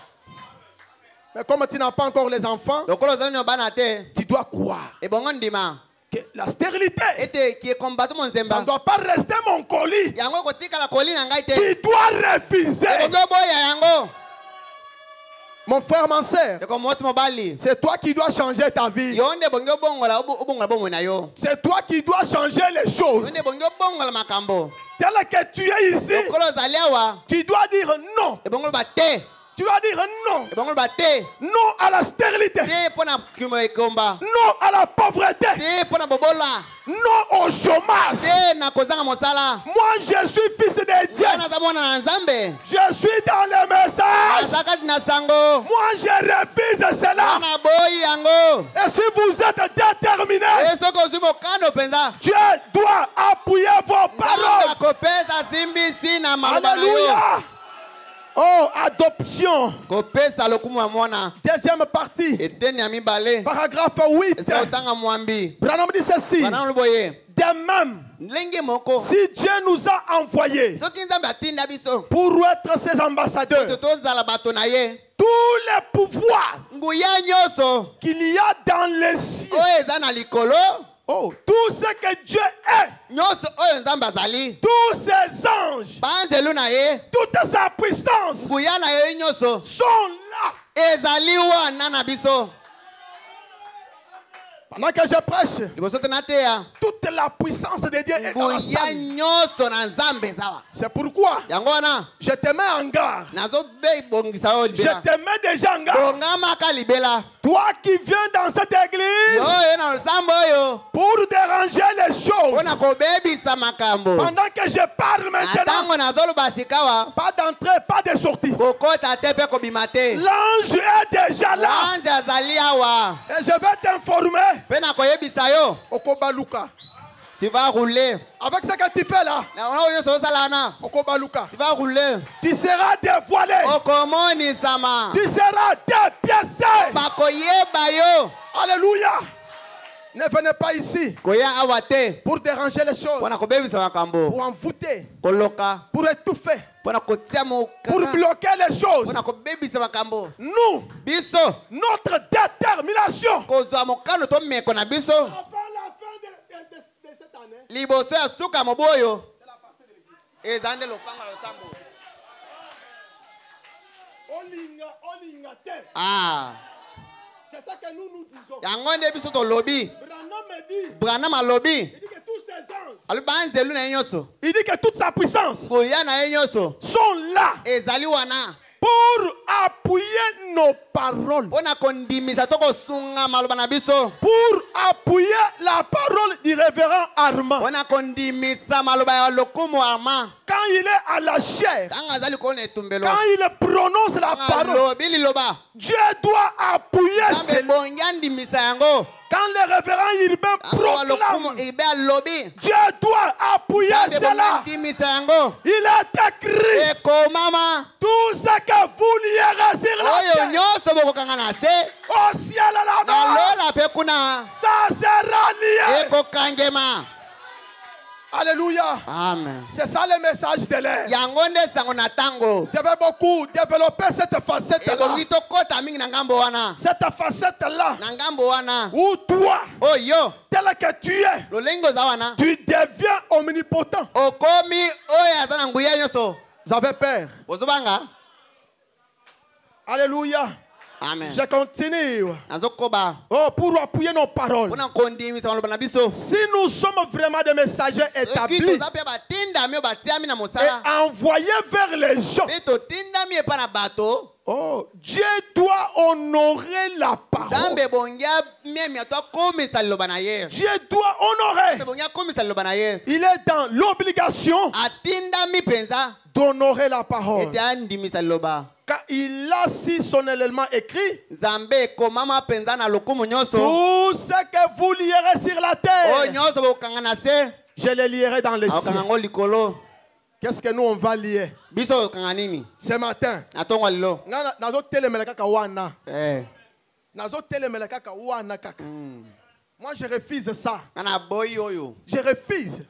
Mais comme tu n'as pas encore les enfants, lokolo ozali no bana te tu dois croire ebongo ndima que la stérilité, ete kiekomba to ça ne monzemba doit pas rester mon colis. yango ekotikala koli na ngai te Tu dois refuser. ebongi oboya yango Mon frère, ma soeur, eko moti mobali c'est toi qui dois changer ta vie. yo nde ebongi obongola bomoi na yo C'est toi qui dois changer les choses. yo nde ebongi obongola makambo Tel que tu es ici, lokolo ozali awa tu dois dire non. ebongi oloba te Tu dois dire non. ebongi oloba te Non à la stérilité. te mpo na kimo ekomba Non à la pauvreté. te mpo na bobola Non au chômage. te na kozanga mosala Moi, je suis fils de Dieu. ngai naza mwana na nzambe Je suis dans le message. naza kati na sango Moi, je refuse cela. na boyi yango Et si vous êtes déterminés, e soki ozwi mokano mpenza Dieu doit appuyer vos nzambe paroles. akopesa simbisi na maloba na yo Alléluia. Oh, adoption. kopesa lokumu ya mwana Deuxième partie. eteni ya mibale Paragraphe 8. esika otanga mwambi Branham dit ceci. bana loboye De même, ndenge moko si Dieu nous a envoyés soki nzambe atinda biso pour être ses ambassadeurs, to tozala bato na ye tous les pouvoirs nguya nyonso qu'il y a dans les cieux, oyo eza na likolo oh, tout ce que Dieu est, nyonso oyo nzambe azali tous ses anges, banzelu na ye toute sa puissance nguya na ye nyonso sont là. ezali wana na biso Pendant que je prêche, liboso te nateya toute la puissance de Dieu est dans la nguya salle. nyonso na nzambe ezawa C'est pourquoi yango wana je te mets en garde. nazobongisa oyo Je libela te mets déjà en garde. bongamaka libela Toi qui viens dans cette église yo oyo na losambo oyo pour déranger les choses. mpona kobebisa makambo Pendant que je parle maintenant, ntango nazoloba sikawa pas d'entrée, pas de sortie. kokota te mpe kobima te L'ange est déjà là. ange azali awa Et je vais t'informer. mpe na koyebisa yo Okobaluka. tu vas rouler Avec ce que tu fais là, na ona oyo nyonso ozala wana Okobaluka. tu vas rouler Tu seras dévoilé. okomonisama Tu seras dépiécé. bakoyeba yo Alléluia. Ne venez pas ici koya awa te pour déranger les choses, mpona kobebisa makambo pour envoûter, koloka pour étouffer. pour bloquer les choses. Nous, notre détermination avant la fin de cette année, c'est la passée de l'église. C'est ça que nous disons. Branham me dit, il dit que tous ces anges, il dit que toute sa puissance sont là pour appuyer nos paroles, pour appuyer la parole du révérend Armand. Quand il est à la chair, quand il prononce la parole, Dieu doit appuyer cela. Quand le révérend Urbain proclame, Dieu doit appuyer cela. Il est écrit, tout ce que vous lierez sur la terre, au ciel là-bas, ça sera lié. Alléluia. Amen. C'est ça le message de l'air. Je vais beaucoup développer cette facette-là. Cette facette-là. Où toi, tel que tu es, tu deviens omnipotent. Vous avez peur. Alléluia. Amen. Je continue. Oh, pour appuyer nos paroles. Si nous sommes vraiment des messagers établis et envoyés vers les gens, oh, Dieu doit honorer la parole. Dieu doit honorer. Il est dans l'obligation d'honorer la parole. Car il a si solennellement écrit, tout ce que vous lierez sur la terre, je le lierai dans les cieux. Qu'est-ce que nous on va lier ce matin? Moi je refuse ça. Je refuse.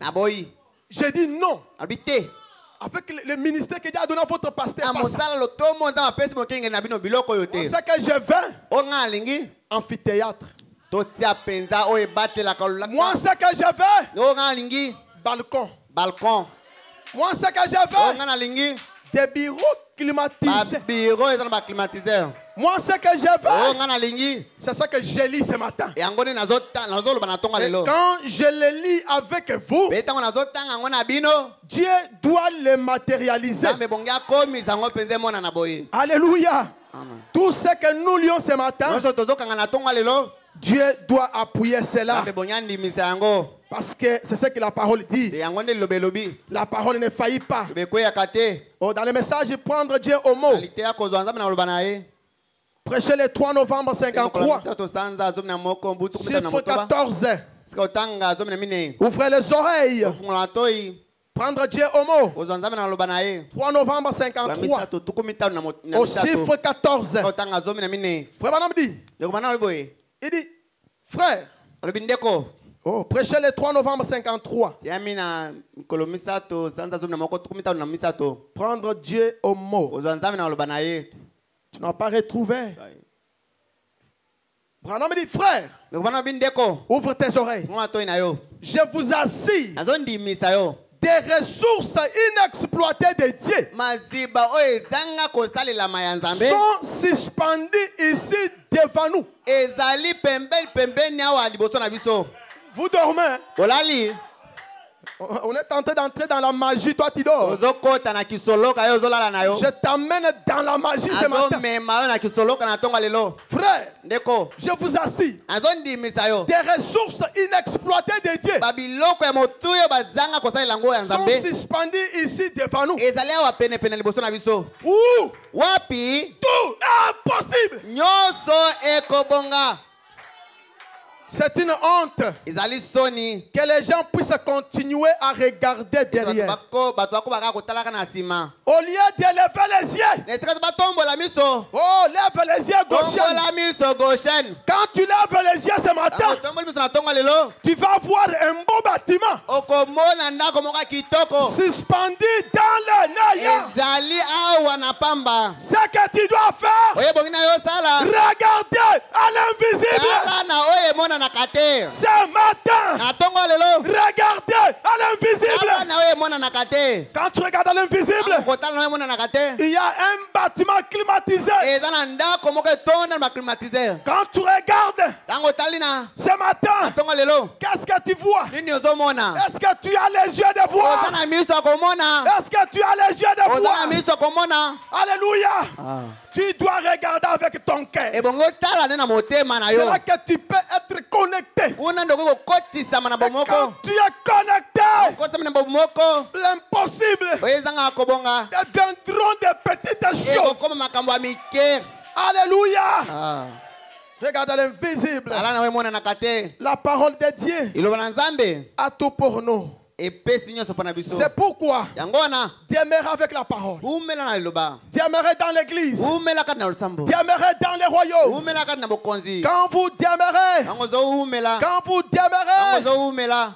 Je dis non. Avec le ministère que Dieu a donné à votre pasteur. Moi, c'est que je vais amphithéâtre. Moi, c'est que je vais balcon. Moi, c'est que je vais des bureaux climatisés. Moi, c'est que je vais. C'est ça que j'ai lu ce matin. Et quand je le lis avec vous, Dieu doit le matérialiser. Alléluia. Amen. Tout ce que nous lions ce matin, Dieu doit appuyer cela. Parce que c'est ce que la parole dit. La parole ne faillit pas. Oh, dans le message, prendre Dieu au mot. Prêchez le 3 novembre 53. Chiffre 14. Ouvrez les oreilles. Prendre Dieu au mot. 3 novembre 53. Au chiffre 14. Frère Branham dit. Il dit, frère. Oh, prêchez le 3 novembre 53. Prendre Dieu au mot. Tu n'as pas retrouvé. Branham dit, frère, ouvre tes oreilles. Je vous assure des ressources inexploitées de Dieu sont suspendues ici devant nous. Vous dormez. On est tenté d'entrer dans la magie, toi tu dors. Je t'amène dans la magie ce matin. Frère, je vous assure, des ressources inexploitées de Dieu sont suspendues ici devant nous. Où tout est possible. C'est une honte que les gens puissent continuer à regarder derrière. Au lieu de lever les yeux. Oh, lève les yeux gauchens. Quand tu lèves les yeux ce matin, tu vas voir un beau bâtiment suspendu dans le Naya. Ce que tu dois faire, regarder à l'invisible. Ce matin, regardez à l'invisible. Quand tu regardes à l'invisible, il y a un bâtiment climatisé. Quand tu regardes ce matin, qu'est-ce que tu vois? Est-ce que tu as les yeux de voir? Est-ce que tu as les yeux de voir? Alléluia. Tu dois regarder avec ton cœur. C'est là que tu peux être connecté. Et quand tu es connecté, l'impossible deviendront des petites choses. Alléluia. Regarde l'invisible. La parole de Dieu a tout pour nous. C'est pourquoi demeurer avec la parole, demeurer dans l'église, demeurer dans les royaumes. Quand vous demeurez,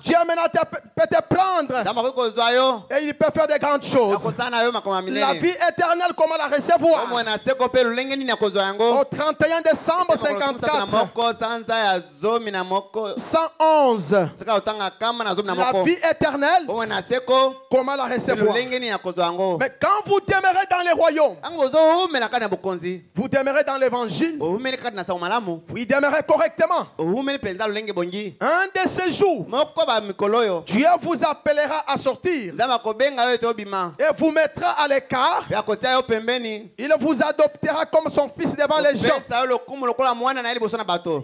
Dieu maintenant peut te prendre et il peut faire de grandes choses. La vie éternelle, comment la recevoir? Au 31 décembre 54, 111, la vie éternelle, comment la recevoir? Mais quand vous demeurez dans les royaumes, vous demeurez dans l'évangile, vous y demeurez correctement. Un de ces jours, Dieu vous appellera à sortir et vous mettra à l'écart. Il vous adoptera comme son fils devant les gens.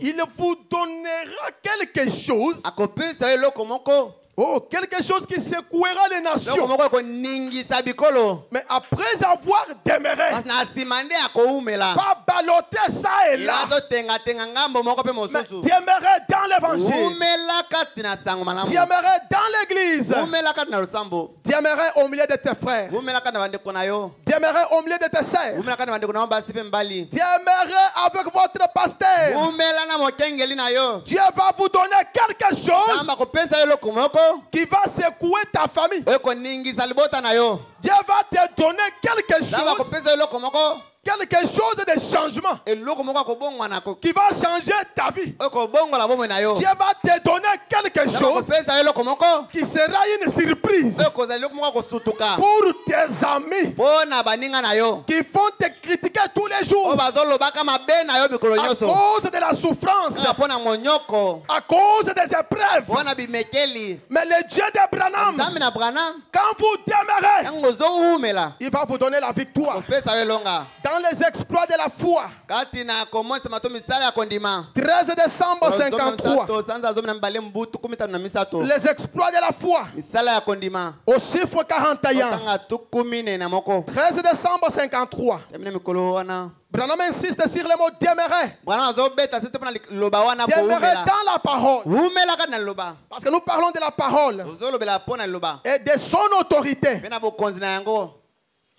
Il vous donnera quelque chose. Oh, quelque chose qui secouera les nations. Mais après avoir demeuré, pas balloter ça et là, mais demeurer dans l'évangile, demeurer dans l'église, demeurer au milieu de tes frères, demeurer au milieu de tes sœurs, demeurer avec votre pasteur. Dieu va vous donner quelque chose qui va secouer ta famille. Dieu va te donner quelque chose de changement qui va changer ta vie. Dieu va te donner quelque chose qui sera une surprise pour tes amis qui font te critiquer tous les jours à cause de la souffrance, à cause des épreuves. Mais le Dieu d'Abraham, quand vous demeurez, il va vous donner la victoire. Dans les exploits de la foi, 13 décembre 53, les exploits de la foi, au chiffre 41, 13 décembre 53, Branham insiste sur le mot demeurer. Demeurer dans la parole. Parce que nous parlons de la parole et de son autorité.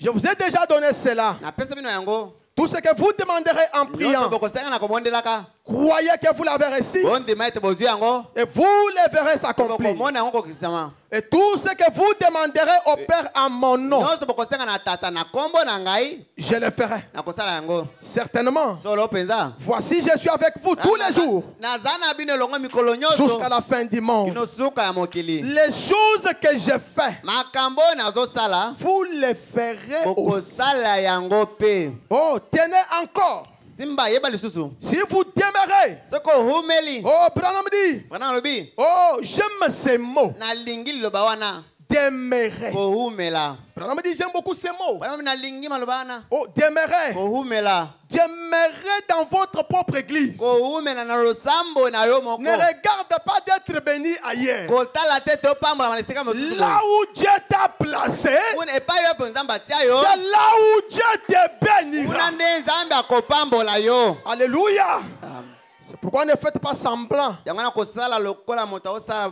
Je vous ai déjà donné cela. Tout ce que vous demanderez en priant, croyez que vous l'avez reçu et vous le verrez s'accomplir. Et tout ce que vous demanderez au Père en mon nom, je le ferai. Certainement. Voici, je suis avec vous tous les jours jusqu'à la fin du monde. Les choses que je fais, vous les ferez aussi. Oh, tenez encore. Si vous demeurez, oh, Branham dit, oh, j'aime ces mots. Demeurer. Branham dit, j'aime beaucoup ces mots. Oh, demeurer. Demeurez dans votre propre église. Ne regarde pas d'être béni ailleurs. Là où Dieu t'a placé, c'est là où Dieu te bénira. Alléluia. C'est pourquoi ne faites pas semblant.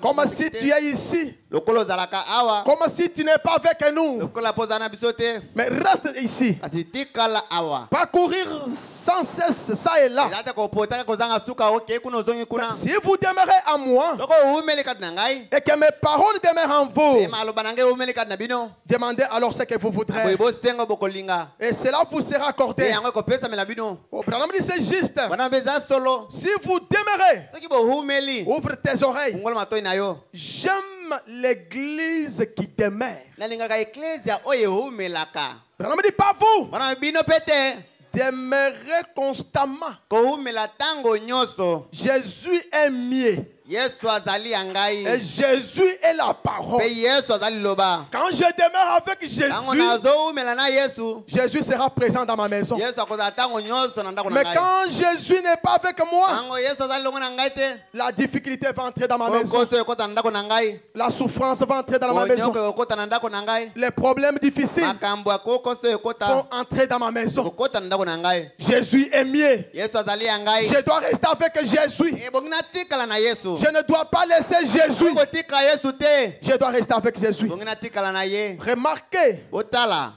Comme si tu es ici. lokolo ozalaka awa Comme si tu n'es pas avec nous. lokola pozana biso te Mais reste ici. kasi tikala awa Parcourir sans cesse ça et là. eza te kopotaka kozanga suka okei kuna ozongi kuna Si vous demeurez à moi soko oumeli kati na ngai et que mes paroles demeurent en vous, e maloba na ngai oumeli kati na bino demandez alors ce que vous voudrez. boye bosenga bokolinga Et cela vous sera e accordé. yango ekopesamela bino Oh, Branham dit c'est juste. wana mpe eza solo Si vous demeurez, soki boumeli ouvre tes oreilles. fungola matoi na yo J'aime l'église qui demeure. nalingaka eklesia oyo eumelaka Branham dit pas vous. wana bino mpe te Demeurez constamment. koumela ntango nyonso Jésus est mieux. yesu azali ya Et ngai Jésus est la parole. mpe yesu azali liloba Quand je demeure avec Jésus, ntango nazoumela na yesu Jésus sera présent dans ma maison. yesu akozala ntango nyonso na ndako na Mais ngai quand Jésus n'est pas avec moi, ntango yesu azali longo na ngai te la difficulté va entrer dans ma maison. okoso ekota na ndako na ngai La souffrance va entrer dans ma maison. onyoko ekota na ndako na ngai Les problèmes difficiles makambo ya kokoso ekota vont entrer dans ma maison. okota na ndako na ngai Jésus est mieux. yesu azali ya ngai Je dois rester avec Jésus. ebongi natikala na yesu Je ne dois pas laisser Jésus. kotika yesu te Je dois rester avec Jésus. bongi natikala na ye Remarquez, otala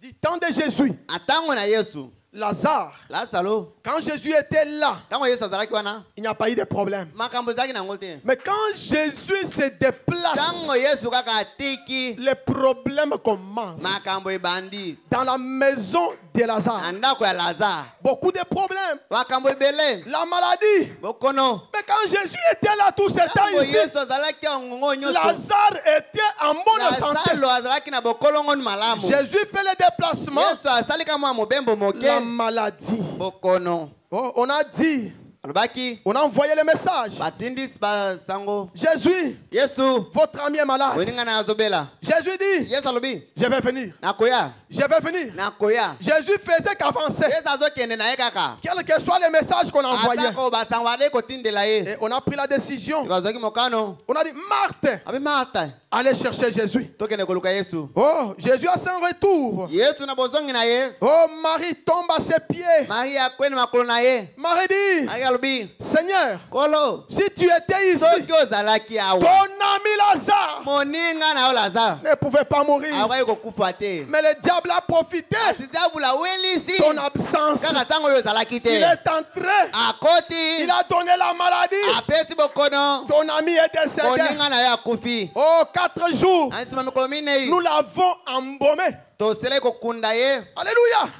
du temps de Jésus, ntango na yesu Lazare, lazaro quand Jésus était là, ntango yesu azalaki wana il n'y a pas eu de problème. makambo ezalaki nango te Mais quand Jésus se déplace, ntango yesu kaka atiki les problèmes commencent. makambo ebandi Dans la maison de na Lazare, ndako ya lazare beaucoup de problèmes. makambo ebele La maladie. bokono Mais quand Jésus était là tout ce temps ntango ici, yesu azalaki ya ngongo nyonso Lazare était en bonne santé. lazaro azalaki na bokolongoni malamu Jésus fait le déplacement. yesu asalika mwa mobembo La moke maladie. bokono Oh, on a dit, alobaki on a envoyé le message. batindisi basango Jésus, yesu votre ami est malade. oninga na azobela Jésus dit, yesu alobi je vais venir. nakoya Je vais venir. nakoya Jésus faisait qu'avancer. yesu azokende na ye kaka Quel que soit le message qu'on a envoyé. atako basango ade kotindela ye Et on a pris la décision. bazwaki mokano On a dit, Marthe, abi marta allez chercher Jésus. tokende koluka yesu Oh, Jésus a son retour. yesu na bozongi na ye Oh, Marie tombe à ses pieds. mari akwene makolo na ye Marie dit, mari alobi Seigneur, kolo si tu étais ici, soki ozalaki ton awa ami Lazare moninga na yo lazare ne pouvait pas mourir. akoki kokufa te Mais le diable a profité asizabula welisi de ton absence. kaka ntango oyo ozalaki Il te est entré. akoti Il a donné la maladie. apesi bokono Ton ami est décédé. moninga na yo akufi Oh, 4 jours, ansima mikolo minei nous l'avons embaumé. toselai kokunda ye Alléluia.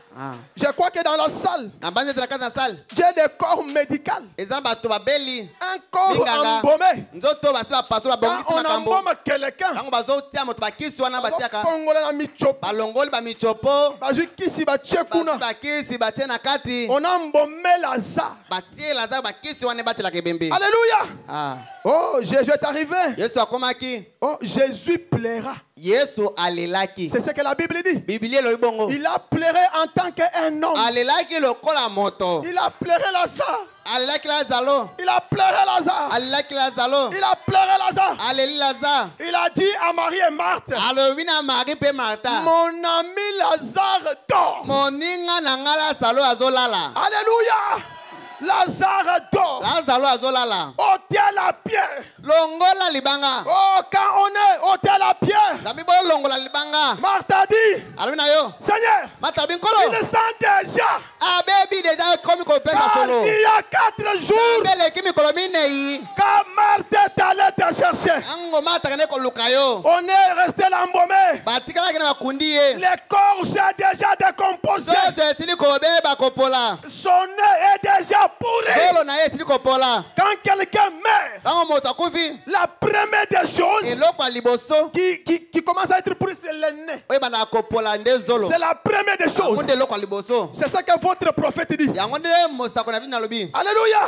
Je crois que dans la salle, na banzi ezala kati na sale j'ai des corps médicaux. eza na bato babeli Un corps Minganga. embaumé. nzoto basi bapaso Quand babongisi on makambo embaume quelqu'un, ntango bazotia moto bakisi wana batiaka bazofongola na michopo. balongoli bamichopo Bazwi kisi batie bazwi kuna. bakisi batie na kati On a embaumé Lazare. batie lazare bakisi wana ebatelaka ebembe Alléluia. Oh, Jésus est arrivé. yesu akomaki Oh, Jésus plaira. yesu alelaki C'est ce que la Bible dit. bibili elobi bongo Il a pleuré en tant qu'un homme. alelaki lokola moto Il a pleuré Lazare. alelaki lazaro Il a pleuré Lazare. alelaki lazaro Il a pleuré Lazare. aleli lazare Il a dit à Marie et Marthe, alobi na mari mpe marta mon ami Lazare dort. moninga na nga lazaro azolala Alléluia. Lazare dort. lazaro azolala Ôtez la pierre. longola libanga Oh, quand on est ôté la pierre, zabi bolongola libanga Marthe a dit, alobi na yo Seigneur, marta alobi il nkolo sent déjà. abebi deja komi kopesa Car solo il y a 4 jours, beleki mikolo minei quand Marthe est allée te chercher, ango marta kende koluka yo on est resté l'embaumé. batikalaki na bakundi ye Le corps s'est déjà décomposé. nzoto esili kobeba kopola Son nez est déjà pourri. zolo na ye esili kopola Quand quelqu'un meurt, ntango moto akufi la première des choses eloko ya liboso qui commence à être pourri, c'est le nez. oyo ebandaka kopola nde zolo C'est la première des yango choses. nde eloko ya liboso C'est ça que votre prophète dit. yango nde mosako na bino nalobi Alléluia.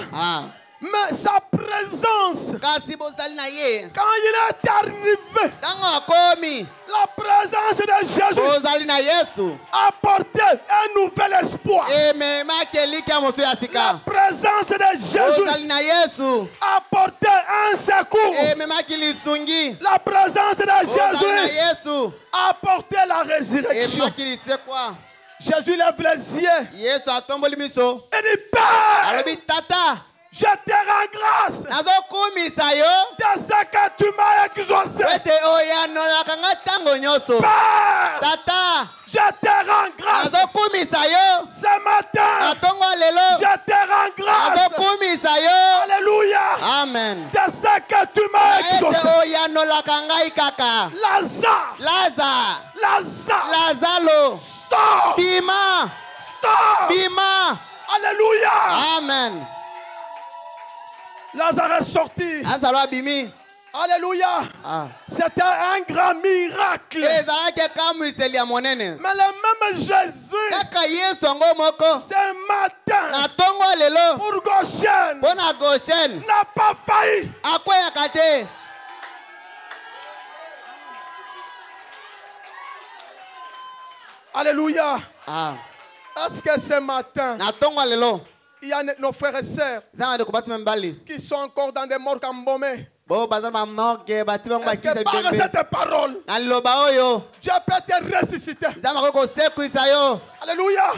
Mais sa présence, kasi bozali na ye quand il est arrivé, ntango akomi la présence de Jésus bozali na yesu a apporté un nouvel espoir. ememaki eliki ya mosu ya La sika présence de Jésus bozali na yesu a apporté un secours. ememaki lisungi La présence de bozali na Jésus yesu a apporté la résurrection. ememaki lisekwa Jésus lève les yeux yesu atomboli miso et dit, Père, alobi tata Je te rends grâce nazokumisa yo de ce que tu m'as exaucé. ete oyanolaka nga ntango nyonso Père, tata je te rends grâce nazokumisa yo ce matin. na ntongo ya lelo Je te rends grâce. nazokumisa yo Alléluia. amen De ce que tu m'as ete exaucé. oyanolaka ngai kaka Lazare, lazalo sors, bima sors. bima Alléluia. amen Lazare est sorti. lazalo abimi Alléluia. C'était un grand miracle. ezalaki ekamwiseli ya monene Mais le même Jésus, kaka yesu yango moko ce matin, na ntongo ya lelo pour Goshen, mpo na goshen n'a pas failli. akweyaka te Alléluia. Est-ce que ce matin, na ntongo ya lelo il y a nos frères et sœurs eza na ndeko basi mibali qui sont encore dans des morgues embaumés? bo baza na bamorge bati bango Est-ce bakisa que par bibembe cette parole, na liloba oyo Dieu peut te ressusciter? nzambe akoki kosekwisa yo Alléluia.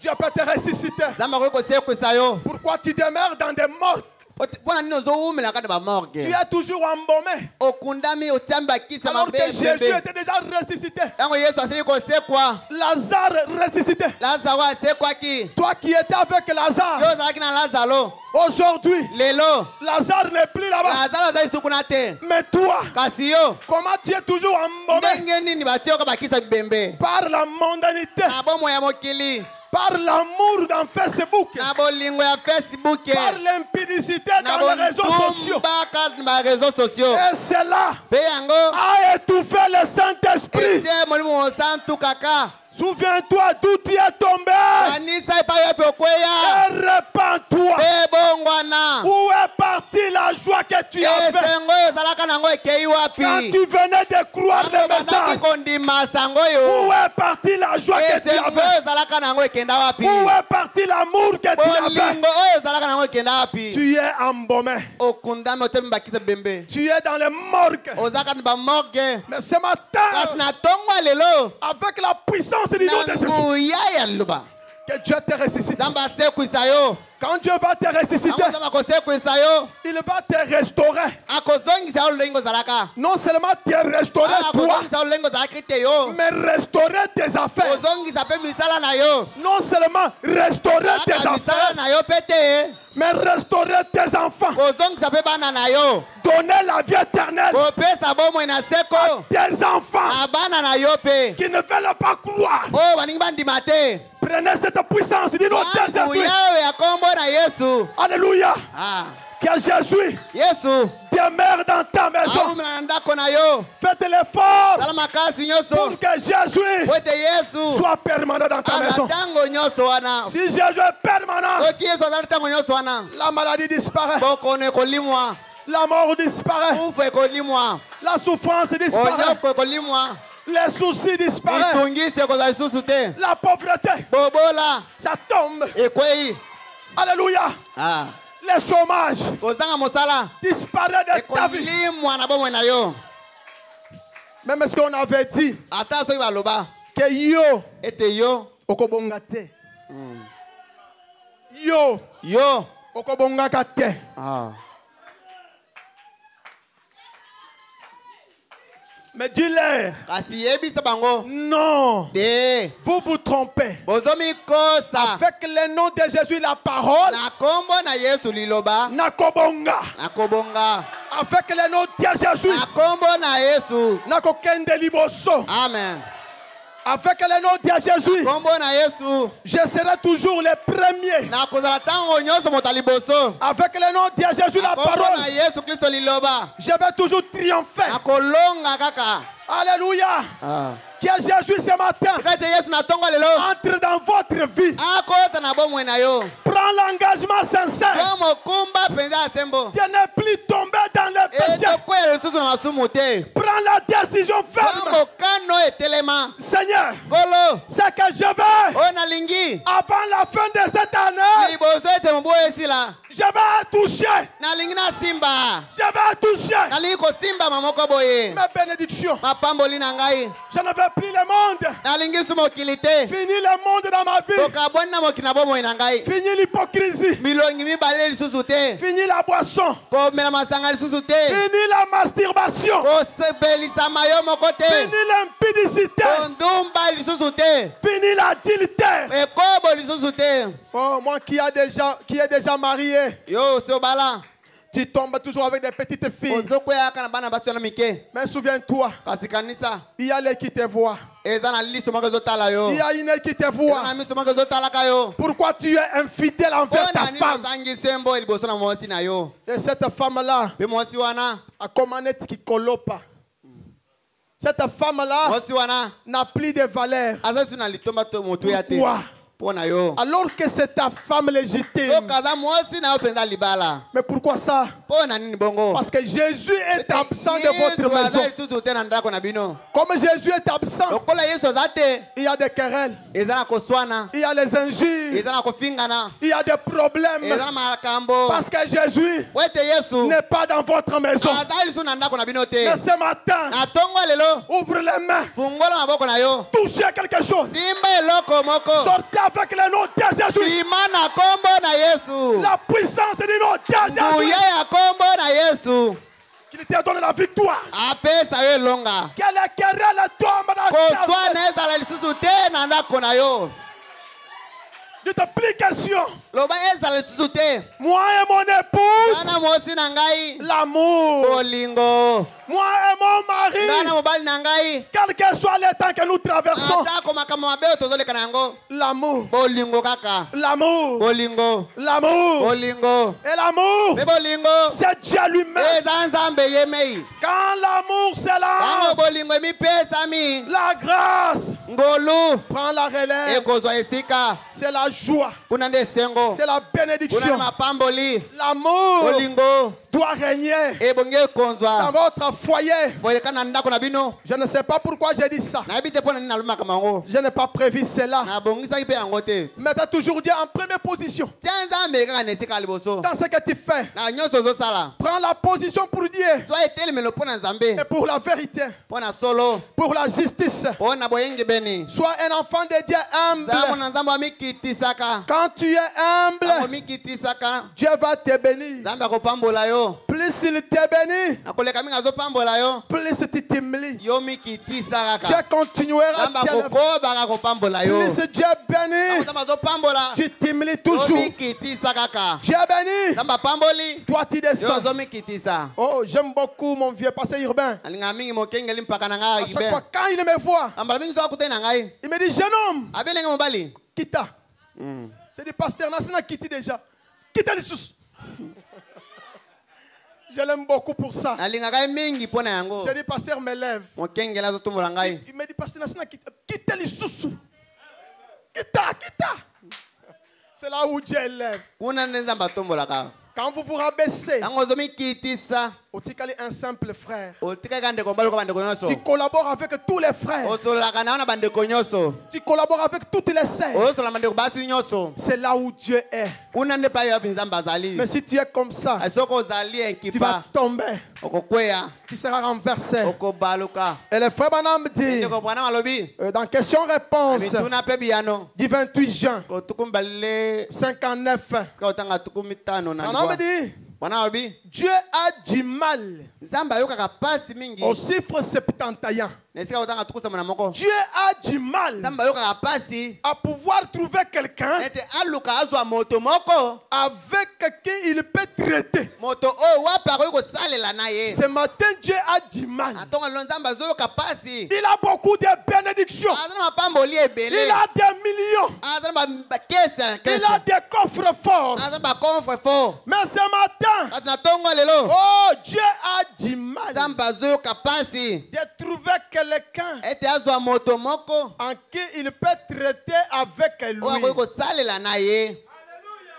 Dieu peut te ressusciter. nzambe akoki kosekwisa yo Pourquoi tu demeures dans des morgues? mpo na nini ozowumela kati na Tu bamorge es toujours embaumé. okundami otiambi bakisa Alors que Jésus mabembe était déjà ressuscité. ntango yesu asili kosekwa Lazare ressuscité. lazaro asekwaki Toi qui étais avec yo Lazare, ozalaki na lazaro aujourd'hui, lelo Lazare n'est plus là-bas. lazaro azali sukuna te Mais toi, kasi yo comment tu es toujours embaumé? ndenge nini batioka bakisa bibembe Par la mondanité, na bomoi ya mokili par l'amour dans Facebook, na bolingo ya facebook par l'impudicité na dans les réseaux sociaux. botumbaka na bareseau sociaux Et cela mpe yango a étouffé le Saint-Esprit. etie molimo mosantu kaka Souviens-toi d'où tu es tombé kanisa epai wapi okweya et repens-toi. mpe bongwana Où est partie la joie que tu avais esengo oyo ezalaka nango ekei quand wapi tu venais de croire le bandaki message? kondima sango Où oyo est partie la joie que tu esengo oyo avais? ezalaka nango ekenda wapi Où est parti l'amour que tu avais? bolingo oyo ezalaka nango ekenda wapi Tu es embaumé. okundami otemi bakisa bembe Tu es dans les morgues. ozalaka na bamorge Mais ce kasi matin, na ntongo ya lelo avec la puissance du nom de na Jésus, nguya ya liloba que Dieu te ressuscite. nzambe asekwisa yo Quand Dieu va te ressusciter, yango nzambe akosekwisa yo il va te restaurer. akozongisa yo lolenge ozalaka Non seulement te restaurer toi, akozongisa yo lolenge ozalaki te yo mais restaurer tes affaires. kozongisa mpe misala na yo Non seulement restaurer tes aka misala affaires, na yo mpe te mais restaurer tes enfants. kozongisa mpe bana na yo Donner la vie éternelle kopesa bomoi na seko tes enfants na bana na yo mpe qui ne veulent pas croire. oyo baningi bandima te Prenez cette puissance du nom de Jésus. banguya oyo ya kombo na yesu Alléluia. Ah, Que Jésus yesu demeure dans ta maison. aumela na ndako na yo Faites l'effort sala makasi pour nyonso que Jésus po ete yesu soit permanent dans ta aza maison. ntango nyonso wana Si Jésus est permanent, soki yesu azali ntango nyonso wana la maladie disparaît, bokono ekolimwa la mort disparaît, kufa ekolimwa la souffrance disparaît, onyoko ekolimwa les soucis disparaissent, mitungisi ekozala lisusu te la pauvreté, bobola ça tombe. ekwei Alléluia. Ah, Le chômage kozanga mosala disparaît de ta vie. ekolimwa na bomoi na yo Même ce qu'on avait dit, ata soki baloba que yo, ete yo okobonga te. Yo, yo okobongaka te. Mais dis-leur, kasi yebisa bango non, te vous vous trompez. bozomikosa Avec le nom de Jésus, la parole, na kombo na yesu liloba nakobonga. nakobonga Avec le nom de Jésus, na kombo na yesu nakokende liboso. amen Avec le nom de Jésus, kombo na yesu je serai toujours le premier. nakozala ntango nyonso moto ya liboso Avec le nom de Jésus, la kombo na parole, yesu kristo liloba je vais toujours triompher. nakolonga kaka Alléluia. Que Jésus ce matin ete yesu na ntongo lelo entre dans votre vie. akota na bomoi na yo Prends l'engagement sincère yo mokumba mpenza ya sembo de ne plus tomber dans les péché. etokwela lisusu na masumu te. Prends la décision ferme. mokano etelema. Seigneur, Nkolo c'est que je vais, oyo nalingi avant la fin de cette année, liboso ete mobu esila je vais toucher. nalingi nasimba Je vais toucher nalingi kosimba mamoko boye mes bénédictions. mapamboli na ngai Je ne veux plus le monde. nalingi su mokili te Fini le monde dans ma vie. tokabwani na mokili na bomoi na ngai Fini l'hypocrisie. milongi mibale lisusu te Fini la boisson. komela masanga lisusu te Fini la masturbation. kosebelisama yo moko te Fini l'impudicité. kondumba lisusu te Fini l'adultère. ekobo lisusu te. Oh, moi qui est déjà marié, Yo sobala tu tombes toujours avec des petites filles. ozokweyaka na bana basi wana mike Mais souviens-toi, kasi kanisa il y a les qui te voient. eza na liso moko ezotala yo Il y a une qui te eza voit. na miso moko ezotalaka yo Pourquoi tu es infidèle envers ta mpona nini femme? ozangi sembo liboso na mwasi na yo Et cette femme-là, mpe mwasi wana a commandé qui colopa. Cette femme-là mwasi wana n'a plus de valeur. aza su na litomba to motu ya te Pourquoi? mpo na yo Alors que c'est ta femme légitime. soki aza mwasi na yo mpenza libala Mais pourquoi ça? mpo na nini bongo Parce que Jésus est absent de votre aza maison. lisusu te na ndako na bino Comme Jésus est absent, lokola yesu aza te il y a des querelles, eza na koswana il y a les injures, eza na kofingana il y a des problèmes. eza na makambo Parce que Jésus po ete yesu n'est pas dans votre maison. aza lisusu na ndako na bino te Mais ce matin, na ntongo lelo ouvre les mains, fungola maboko na yo touchez quelque chose. simba eloko moko Sortez avec le nom de Jésus. sima na kombo na yesu La puissance du nom de nguya Jésus ya kombo na yesu qui te donne la victoire. apesa yo elonga Que les querelles tombent dans ta koswana vie. ezala lisusu te na ndako na yo Multiplication. loba ezala lisusu te Moi et mon épouse, ngana mwasi na ngai l'amour. bolingo Moi et mon ngana mari, mobali na ngai quel que soit le temps que nous traversons, atako makambo mabe oyo tozoleka na yango l'amour, bolingo kaka l'amour, bolingo l'amour, bolingo et l'amour, mpe bolingo c'est Dieu lui-même. eza nzambe ye mei Quand l'amour ntango s'élance, bolingo emipesami la grâce ngolu prend la relève. ekozwa esika C'est la joie, kuna nde esengo c'est la kuna bénédiction. mapamboli L'amour bolingo doit régner ebongi dans ekonzwa votre foyer. boyeka na ndako na bino Je ne sais pas pourquoi j'ai dit ça. nayebi te mpo na nini nalobaka yango Je n'ai pas prévu cela. nabongisaki mpe yango te Mais tu as toujours dit en première position. tia nzambe kaka na esika ya liboso Dans ce que tu fais, na nyonso ozosala prends la position pour Dieu zwa etelemelo mpo na nzambe et pour la vérité, mpo na solo pour la justice. mpo na boyengebeni Sois un enfant de Dieu nzambo humble. na nzambe amikitisaka Quand tu es ntango humble, mikitisaka Dieu va te bénir. nzambe akopambola yo Plus il te bénit, na koleka mingi azopambola yo plus tu t'humilies. yo mikitisa Dieu kaka continuera nzambe à t'élever. akokobaka kopambola yo Plus Dieu ntango bénit, nzambe azopambola tu t'humilies yo toujours. mikitisa kaka Dieu bénit, nzambe apamboli toi tu yo descends. ozomikitisa Oh, j'aime beaucoup mon vieux passé urbain. alinga mingi mokengeli mpaka na ngai À chaque akibe fois, quand il me voit, ambala mingi so akutani na ngai il me dit, jeune homme, abe ndenge mobali quitta. J'ai dit, pasteur, Nassina quitté déjà. Quitte les sous. Je l'aime beaucoup pour ça. nalingaka ye mingi mpo na yango J'ai dit, pasteur, me lève. mokengeli azotombola ngai Il me dit, pasteur, Nassina quitte les sous. Quitta. C'est là où Dieu élève. kuna nde nzambe atombolaka Quand vous vous rabaissez, ntango ozomikitisa otikali un simple frère. otikaka ndeko mobali ko bandeko nyonso Tu collabores avec tous les frères. osololaka na yo na bandeko nyonso Tu collabores avec toutes les sœurs. ozosolola bandeko basi nyonso C'est là où Dieu est. kuna nde pa yo yapi nzambe azali Mais si tu es comme ça, soki ozali tu vas enkipa tomber. okokweya Tu seras renversé. okobaluka Et le frère Banam dit, ndeko bwana malobi dans question-réponse mituna mpe biyano du 28 juin kotuku mibale 59, sika otanga tuku mitano na Banam libwa dit, bwana malobi Dieu a du mal nzambe ayokaka pasi mingi au chiffre 71. na esika otanga tuku saba na moko Dieu a du mal nzambe ayokaka pasi à pouvoir trouver quelqu'un ete aluka azwa moto moko avec qui il peut traiter. moto oyo wapi akoki kosalela na ye Ce matin, Dieu a du mal. na ntongo lelo nzambe azoyoka pasi Il a beaucoup de bénédictions. aza na mapamboli Il ebele a des millions. aza na bakese na Il a kese des coffres forts. aza na bakonfre fort Mais ce matin, kasi na ntongo lelo oh, Dieu a du mal nzambe azoyoka pasi de trouver quelqu'un ete azwa moto moko en qui il peut traiter avec oyo akoki lui. kosalela na ye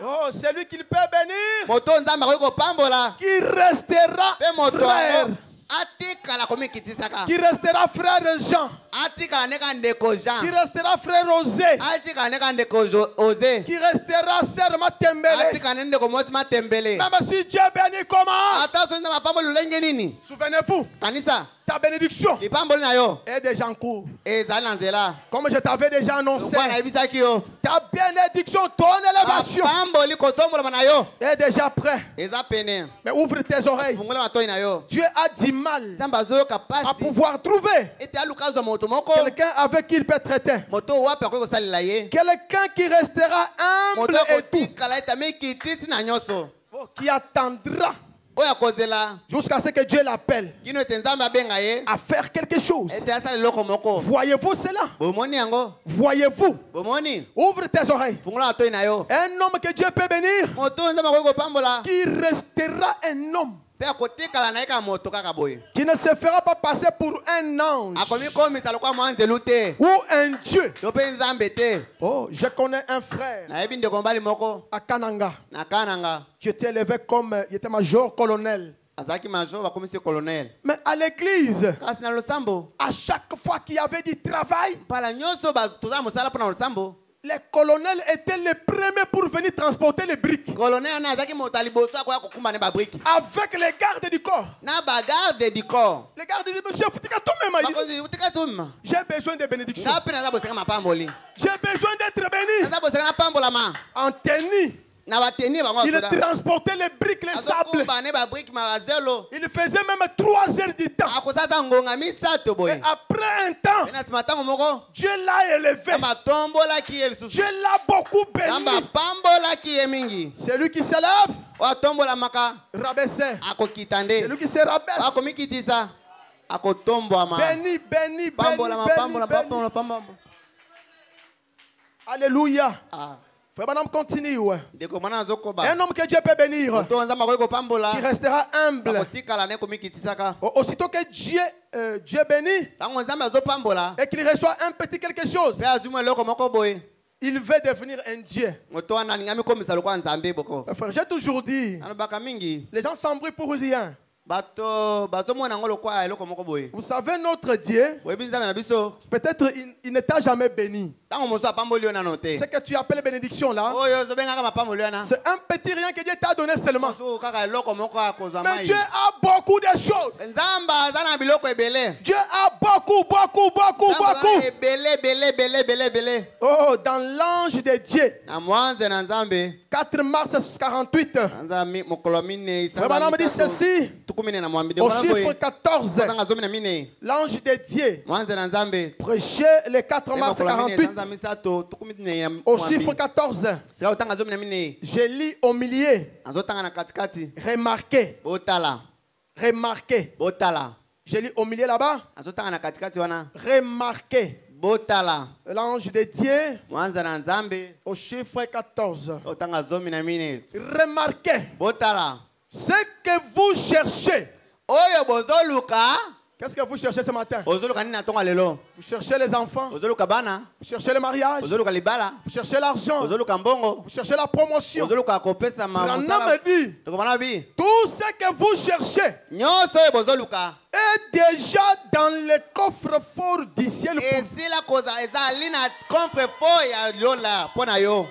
Oh, celui qui peut bénir, moto nzambe akoki kopambola qui restera mpe moto frère, yango atikala komikitisaka qui restera frère Jean, atikala neka ndeko qui Jean restera frère Osé, atikala neka ndeko Ose qui restera sœur Matembele. atikala ne ndeko mosi matembele Même si Dieu bénit comment? ata soki nzambe apamboli lolenge nini Souvenez-vous, kanisa ta bénédiction lipamboli na yo est déjà en cours. ezali na nzela Comme je t'avais déjà annoncé, lokwa nayebisaki yo ta bénédiction, ton élévation apamboli kotombolama na yo est déjà prêt. eza pene Mais ouvre tes oreilles. fungola matoi na yo Dieu a du mal nzambe azoyoka à pasi pouvoir trouver ete aluka azwa moto moko quelqu'un avec qui il peut traiter. moto wapi akoki kosalela ye Quelqu'un qui restera humble moto et tout, akotikala ete amikitisi na nyonso qui attendra oyo akozela jusqu'à ce que Dieu l'appelle kino ete nzambe abenga ye à faire quelque chose. ete asala eloko moko Voyez-vous cela? bomoni yango Voyez-vous? bomoni Ouvre tes oreilles. fungola matoi na yo Un homme que Dieu peut bénir, moto oyo nzambe akoki kopambola qui restera un homme, mpe akotikala na ye kaka moto kaka boye qui ne se fera pas passer pour un ange akomikomisa lokwa mwa nzelu te ou un Dieu. to mpe nzambe te Oh, je connais un frère nayebi ndeko mobali moko à Kananga. na kananga Tu étais élevé comme, il était major colonel. azalaki major bakomisi colonel Mais à l'église, kasi na losambo à chaque fois qu'il y avait du travail, mpala nyonso tozala mosala mpo na losambo les colonels étaient les premiers pour venir transporter les briques. colonel wana azalaki moto ya liboso akoya kokumba ne babriki Avec les gardes du corps. na bagarde du corps Les gardes disaient, chef, bakozi utika tumima j'ai besoin de bénédiction. nga mpe naza bosenga mapamboli J'ai besoin d'être béni. naza bosenga napambolama En tenue, na bateni bango il basoda transportait les briques, les sables. azokumba ne babriki mazelo Il faisait même 3 heures du temps. akosata ngonga misato Et boye après un temps, mpe na nsima ntango moko Dieu l'a élevé. nzambe atombolaki ye lisusu Dieu l'a beaucoup nzambe béni. apambolaki ye mingi Celui qui s'élève, oyo atombolamaka rabaissé. akokita nde Celui qui se rabaisse, akomikitisa akotombwama béni, béni, béni, pambolama béni, pambola béni. pambola pambola Alléluia. ah Frère Branham continue. Ouais. ndeko mwana azokoba Un homme que Dieu peut bénir, to nzambe akoki kopambola qui restera humble. akotikala ne komikitisaka Aussitôt que Dieu bénit ntango nzambe azopambola et qu'il reçoit un petit quelque chose, mpe azwi mwa eloko moko boye il veut devenir un Dieu. moto wana alingami komisa lokola nzambe boko Frère, j'ai toujours dit, alobaka mingi les gens s'embrouillent pour rien. bato bazomona yango lokola eloko moko boye Vous savez, notre Dieu, boyebi nzambe na biso peut-être il ne t'a jamais béni. ntango mosu apamboli yo nano te Ce que tu appelles bénédiction là, oyo ozobengaka mapamboli wana c'est un petit rien que Dieu t'a donné seulement. mosu kaka eloko moko akozwa Mais mai Dieu a beaucoup de choses. nzambe aza na biloko ebele Dieu a beaucoup, beaucoup, beaucoup, nzambe aza na beaucoup. ebele ebele ebele ebele ebele Oh, dans l'ange de Dieu, na mwanze na nzambe 4 mars 48, anza mokolo mine Frère Branham dit ceci, tukumine na mwambi au chiffre 14, azanga zomi na mine l'ange de Dieu mwanze na nzambe prêchait le 4 mars 48, sanza misato tukumine na au chiffre 14. sika otanga zomi na mine Je lis au milieu, azotanga na katikati remarquez, botala remarquez. botala Je lis au milieu là-bas, azotanga na katikati wana remarquez. botala L'ange de Dieu mwanza na nzambe au chiffre 14. otanga zomi na mine Remarquez botala ce que vous cherchez. oyo bozoluka Qu'est-ce que vous cherchez ce matin? ozoluka nini na ntongo lelo Vous cherchez les enfants, ozoluka bana vous cherchez le mariage, ozoluka libala vous cherchez l'argent, ozoluka mbongo vous cherchez la promotion. ozoluka kopesa Branham me dit, tokomana bi tout ce que vous cherchez nyonso oyo bozoluka est déjà dans le coffre-fort du ciel. esila kozala ezali na coffre-fort ya lola mpo na yo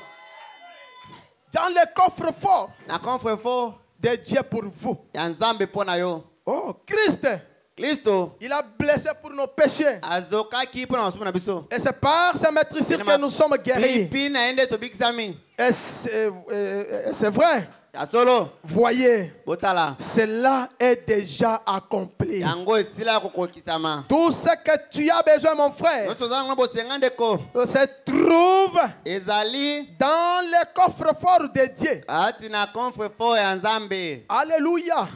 Dans le coffre-fort na coffre-fort de Dieu pour vous. ya nzambe mpo na yo Oh, Christ, kristo il a blessé pour nos péchés. azokaki mpo na masumu na biso Et c'est par sa maîtrise que nous sommes guéris. pipi na ye nde tobikisami Et c'est vrai. ya solo Voyez, botala cela est déjà accompli. yango esila ya kokokisama Tout ce que tu as besoin, mon frère, nyonso ozala ngo bosenga ndeko se trouve ezali dans le coffre-fort de Dieu. kati na coffre-fort ya nzambe Alléluia.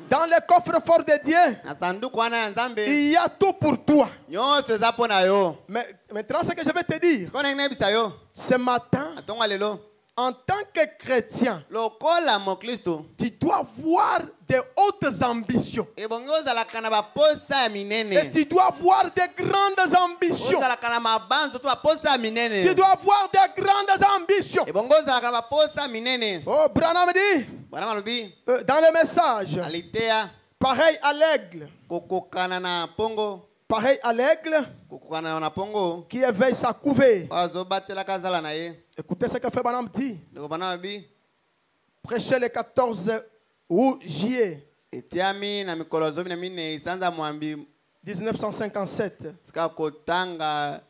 Dans le coffre-fort de Dieu, na sanduku wana ya nzambe il y a tout pour toi. nyonso eza mpo na yo Mais maintenant, ce que je vais te dire, siko ndenge nayebisa yo ce matin, na ntongo ya lelo En tant que chrétien, lokola mokristo tu dois avoir de hautes ambitions. ebongi ozalaka na baposa ya Et minene tu dois avoir de grandes ambitions. ozalaka na mabanzo to baposa ya Tu minene dois avoir de grandes ambitions. ebongi ozalaka na baposa ya minene Oh, Branham dit, bwana malobi dans le message, aliteya pareil à l'aigle, kokokana na pongo pareil à l'aigle kokokana na pongo qui éveille sa couvée. azobatelaka zala na ye Écoutez ce que Frère Branham dit. ndeko bana mabi Prêché le 14 août juillet etiami na mikolo 14 sanza mwambi 1957, sika kotanga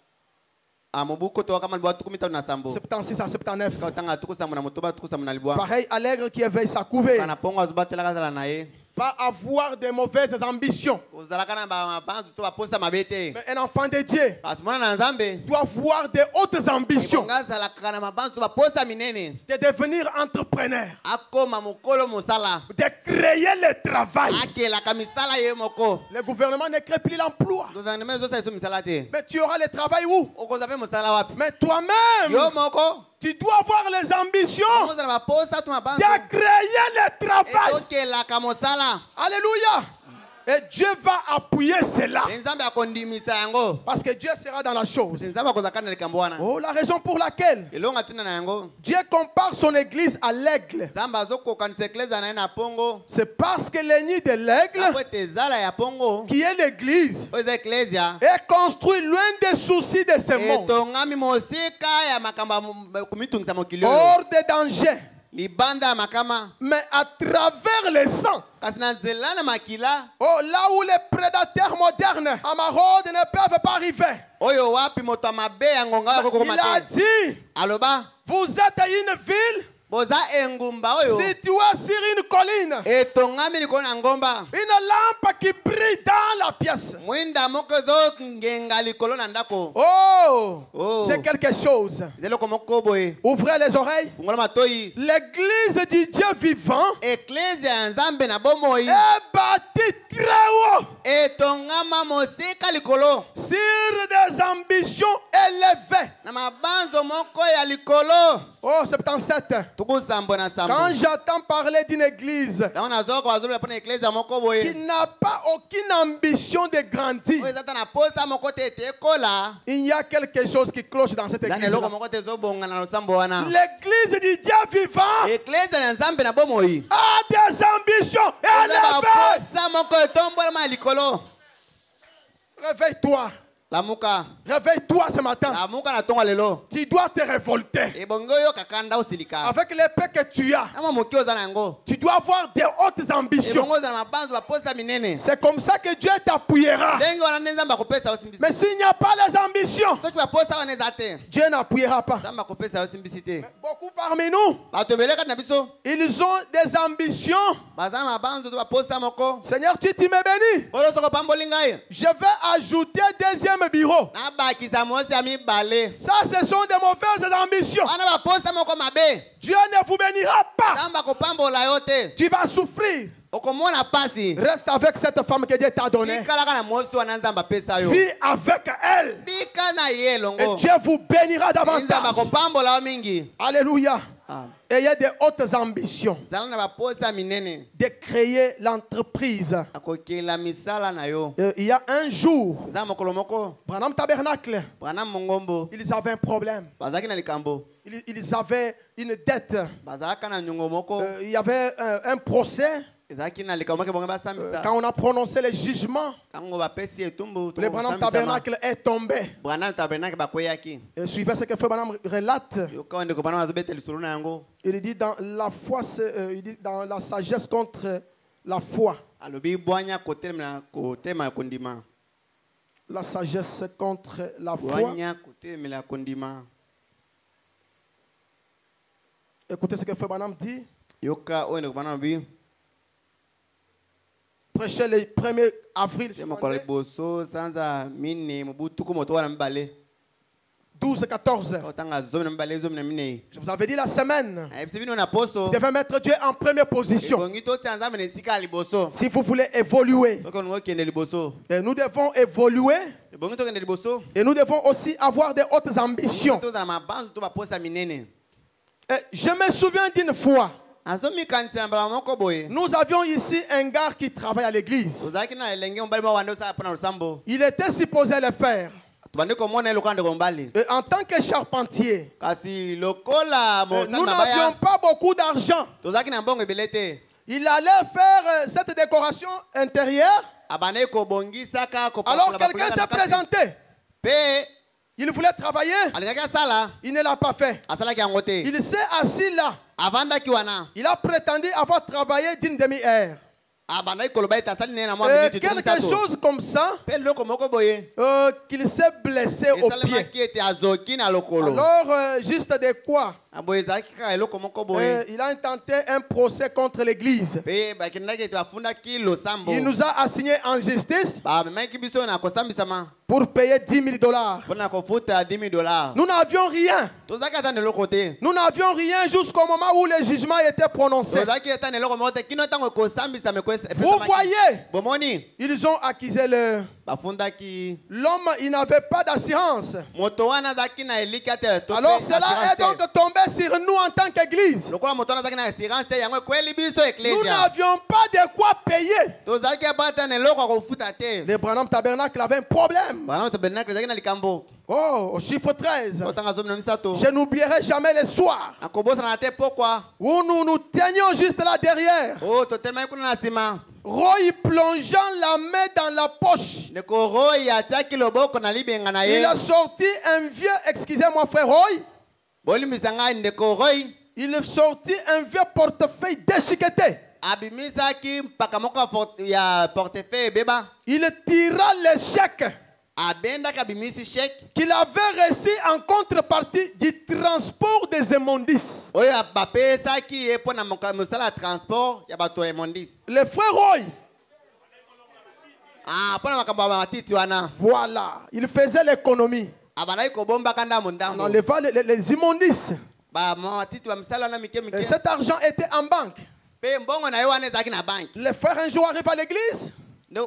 amobuko to kama libwa tuku mitano na sambo 76 à 79. sika kotanga tuku samu na motoba tuku samu na libwa Pareil à l'aigle qui éveille sa couvée. kana pongo azobatelaka zala na ye Pas avoir de mauvaises ambitions. ozalaka na mabanzo to baposa mabete Mais un enfant de Dieu kasi mwana na nzambe doit avoir de hautes ambitions. ebonga azalaka na mabanzo to baposa minene De devenir entrepreneur. akoma mokolo mosala De créer le travail. akelaka misala ye moko Le gouvernement ne crée plus l'emploi. gouvernement ezosala eso misala te Mais tu auras le travail où? okozwa mpe mosala wapi Mais toi-même, yo moko tu dois avoir les ambitions okozala na baposa to mabanzo de créer le travail. ezokelaka mosala Alléluia. Et Dieu va appuyer cela. nzambe akondimisa yango Parce que Dieu sera dans la chose. nzambe akozalaka na likambo wana Oh, la raison pour laquelle elonga ntina na yango Dieu compare son église à l'aigle. nzambe azokokanisa eklezia na ye na pongo C'est parce que le nid de l'aigle, apo ete ezala ya pongo qui est l'église, oyo eza eklezia est construit loin des soucis de ce monde. etongami mosika ya makambo ya komitungisa mokili oyo Hors de danger. libanda ya makama Mais à travers le sang. kasi na nzela na makila Oh, là où les prédateurs modernes, amaraudes, ne peuvent pas arriver. oyo wapi moto ya mabe ya ngonga oyo akokoma Il a te dit, aloba vous êtes à une ville boza engumba oyo située sur une colline. etongami likolo na ngomba Une lampe qui brille dans la pièce. mwinda moko ezongenga likolo na ndako Oh, Oh. c'est quelque chose. eza eloko moko boye Ouvrez les oreilles. fungola matoi L'église du Dieu vivant eklezia ya nzambe na bomoi est bâtie très haut etongama mosika likolo sur des ambitions élevées. na mabanzo moko ya likolo Oh, 77. tukusambo na Quand sambo j'entends parler d'une église ntango nazoko bazoloba mpona eklezia moko boye qui n'a pas aucune ambition de grandir, oyo eza ta na posa moko te ete ekola il y a quelque chose qui cloche dans cette eza na église. eloko moko te ezobonga na losambo wana L'église du Dieu vivant eklezia na nzambe na bomoi a des ambitions eza élevées. baposa moko etombolama ya likolo Réveille-toi. lamuka Réveille-toi ce matin. lamuka na ntongo lelo Tu dois te révolter. ebongi oyoka kanda osilika Avec l'épée que tu as, na mwa moki oza na yango tu dois avoir des hautes ambitions. ebongi ozala na mabanzo baposa minene C'est comme ça que Dieu t'appuiera. ndenge wana nde nzambe akopesa yo simbisi Mais s'il n'y a pas les ambitions, soki baposa wana eza te Dieu n'appuiera pas. nzambe akopesa yo simbisi te Beaucoup parmi nous, bato ebele kati na biso ils ont des ambitions. baza na mabanzo to baposa moko Seigneur, tu me bénis. olo soko pamboli ngai Je vais ajouter deuxième bureau. nabakisa mosi ya mibale Ça, ce sont des mauvaises ambitions. wana baposa moko mabe Dieu ne vous bénira pas. nzambe akopambola yo te Tu vas souffrir. okomona pasi Reste avec cette femme que Dieu t'a donnée. bikalaka na mosi wana nzambe apesa yo Vis avec elle. bika na ye Et elongo Dieu vous bénira nzambe davantage. akopambola yo mingi Alléluia. Ah. Ayez des hautes ambitions zala na baposa minene de créer l'entreprise. akokela misala na yo Il y a un jour, eza mokolo moko Branham Tabernacle, bana mongombo ils avaient un problème. bazalaki na likambo Ils avaient une dette. bazalaka na nyongo moko Il y avait un procès. ezalaki na likambo moko bongo basambisa Quand on a prononcé le jugement, ntango bapesi etumbu le Branham Tabernacle est tombé. bwana tabernake bakweyaki Et suivez ce que Frère Branham relate. yoka ndeko bana bazobeta lisolo na yango Il dit dans la foi, il dit dans la sagesse contre la foi. alobi bwanya kotelemela kondima La sagesse contre la foi. bwanya kotelemela kondima Écoutez ce que Frère Branham dit. yoka oyo ndeko bana lobi Prêché le 1er avril se mokolo liboso sanza mine mobu tuku moto wana mibale 12-14. otanga zomi na mibale zomi na minei Je vous avais dit la semaine. ayebisi bino na poso Vous devez mettre Dieu en première position. ebongi totia nzambe na esika ya liboso Si vous voulez évoluer. soki olingi okende liboso Et nous devons évoluer. ebongi tokende liboso Et nous devons aussi avoir des hautes ambitions. tozala mabanzo to baposa minene Je me souviens d'une fois, azomikanisa mbala moko boye. nous avions ici un gars qui travaille à l'église. Ozaki na elenge mbali mwa wande osala pona lusambo. Il était supposé le faire. Tubande komona elokande kombali. Et en tant que charpentier, Kasi lokola mo nous n'avions pas beaucoup d'argent. Tozaki na mbongo ebelete. Il allait faire cette décoration intérieure. Abane ko bongisa ka ko. Alors quelqu'un s'est présenté. Pe Il voulait travailler. alingaka sala. Il ne l'a pas fait. Asala ki angote. Il s'est assis là. Avanda ki wana. Il a prétendu avoir travaillé d'une demi-heure. Abana ikoloba itasali nena mwa minute. Quelque chose comme ça, Pe loko moko boye. qu'il s'est blessé au pied. Ki ete azoki na lokolo. Alors, juste de quoi Aboye zaki ka eloko moko boye. il a intenté un procès contre l'église. Pe bakindaki ete bafunda ki losambo. Il nous a assigné en justice Ba meki biso na kosambisama. pour payer $10 000. Pona kofuta $10,000. Nous n'avions rien. Tozaki ata na eloko te. Nous n'avions rien jusqu'au moment où le jugement était prononcé. Tozaki ata na eloko moko te. Kino tango kosambisa mekwesa. Vous voyez, Bomoni. ils ont accusé Bafundaki. l'homme, il n'avait pas d'assurance. Moto wana zaki na elika te. Alors cela est donc tombé sur nous en tant qu'église. Lokola moto wana zaki na assurance te yango kweli biso Nous ecclesia. n'avions pas de quoi payer. Tozaki ata na eloko kofuta te. Le Branham Tabernacle avait un problème. Bana tabernacle zaki na likambo. Oh, au chiffre 13. Otanga zomi na misato. Je n'oublierai jamais les soirs Akobosa na te pourquoi? où nous nous tenions juste là derrière. Oh, totelema kuna na sima. Roy plongeant la main dans la poche. Ndeko Roy ataki loboko na libenga na ye. Il a sorti un vieux, excusez-moi frère Roy, Boli misanga ndeko Roy. il a sorti un vieux portefeuille déchiqueté. Abimisaki mpaka moko ya portefeuille beba. Il tira les chèques Abenda kabimisi chèque. qu'il avait reçu en contrepartie du transport des immondices. Oyo bapesaki ye pona mosala transport ya bato ya mondis. Le frère Roy, Pona makambo ya matiti wana. voilà, il faisait l'économie Abanaki kobomba kanda en mondambo. enlevant les immondices. Ba matiti ba misala na mike Et mike. cet argent était en banque. Pe mbongo na ye wana ezaki na banki. Le frère un jour arrive à l'église.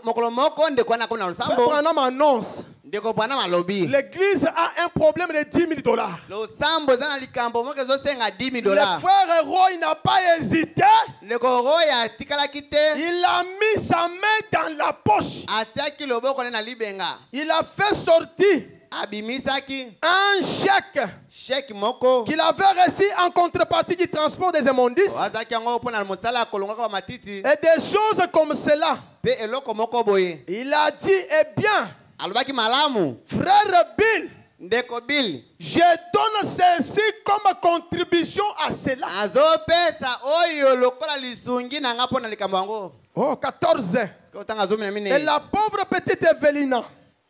Mokolo moko ndeko wana kuna Frère lusambo. Branham annonce. Ndeko bwana malobi. L'église a un problème de $10,000. Lusambo zana likambo moko ezosenga Le $10,000. frère Roy n'a pas hésité. Ndeko Roy atikalaki te. Il a mis sa main dans la poche. Atiaki loboko na libenga. Il a fait sortir Abimisaki un chèque chèque moko. qu'il avait reçu en contrepartie du transport des immondices. Wazaki yango pona mosala kolongaka ba matiti. Et des choses comme cela. Pe eloko moko boye. Il a dit, eh bien, Alobaki malamu. frère Bill, Ndeko Bill. je donne ceci comme contribution à cela. Azopesa oyo lokola lisungi na nga pona likambo yango. Oh, 14. Kotanga zomi na mine. Et la pauvre petite Evelina.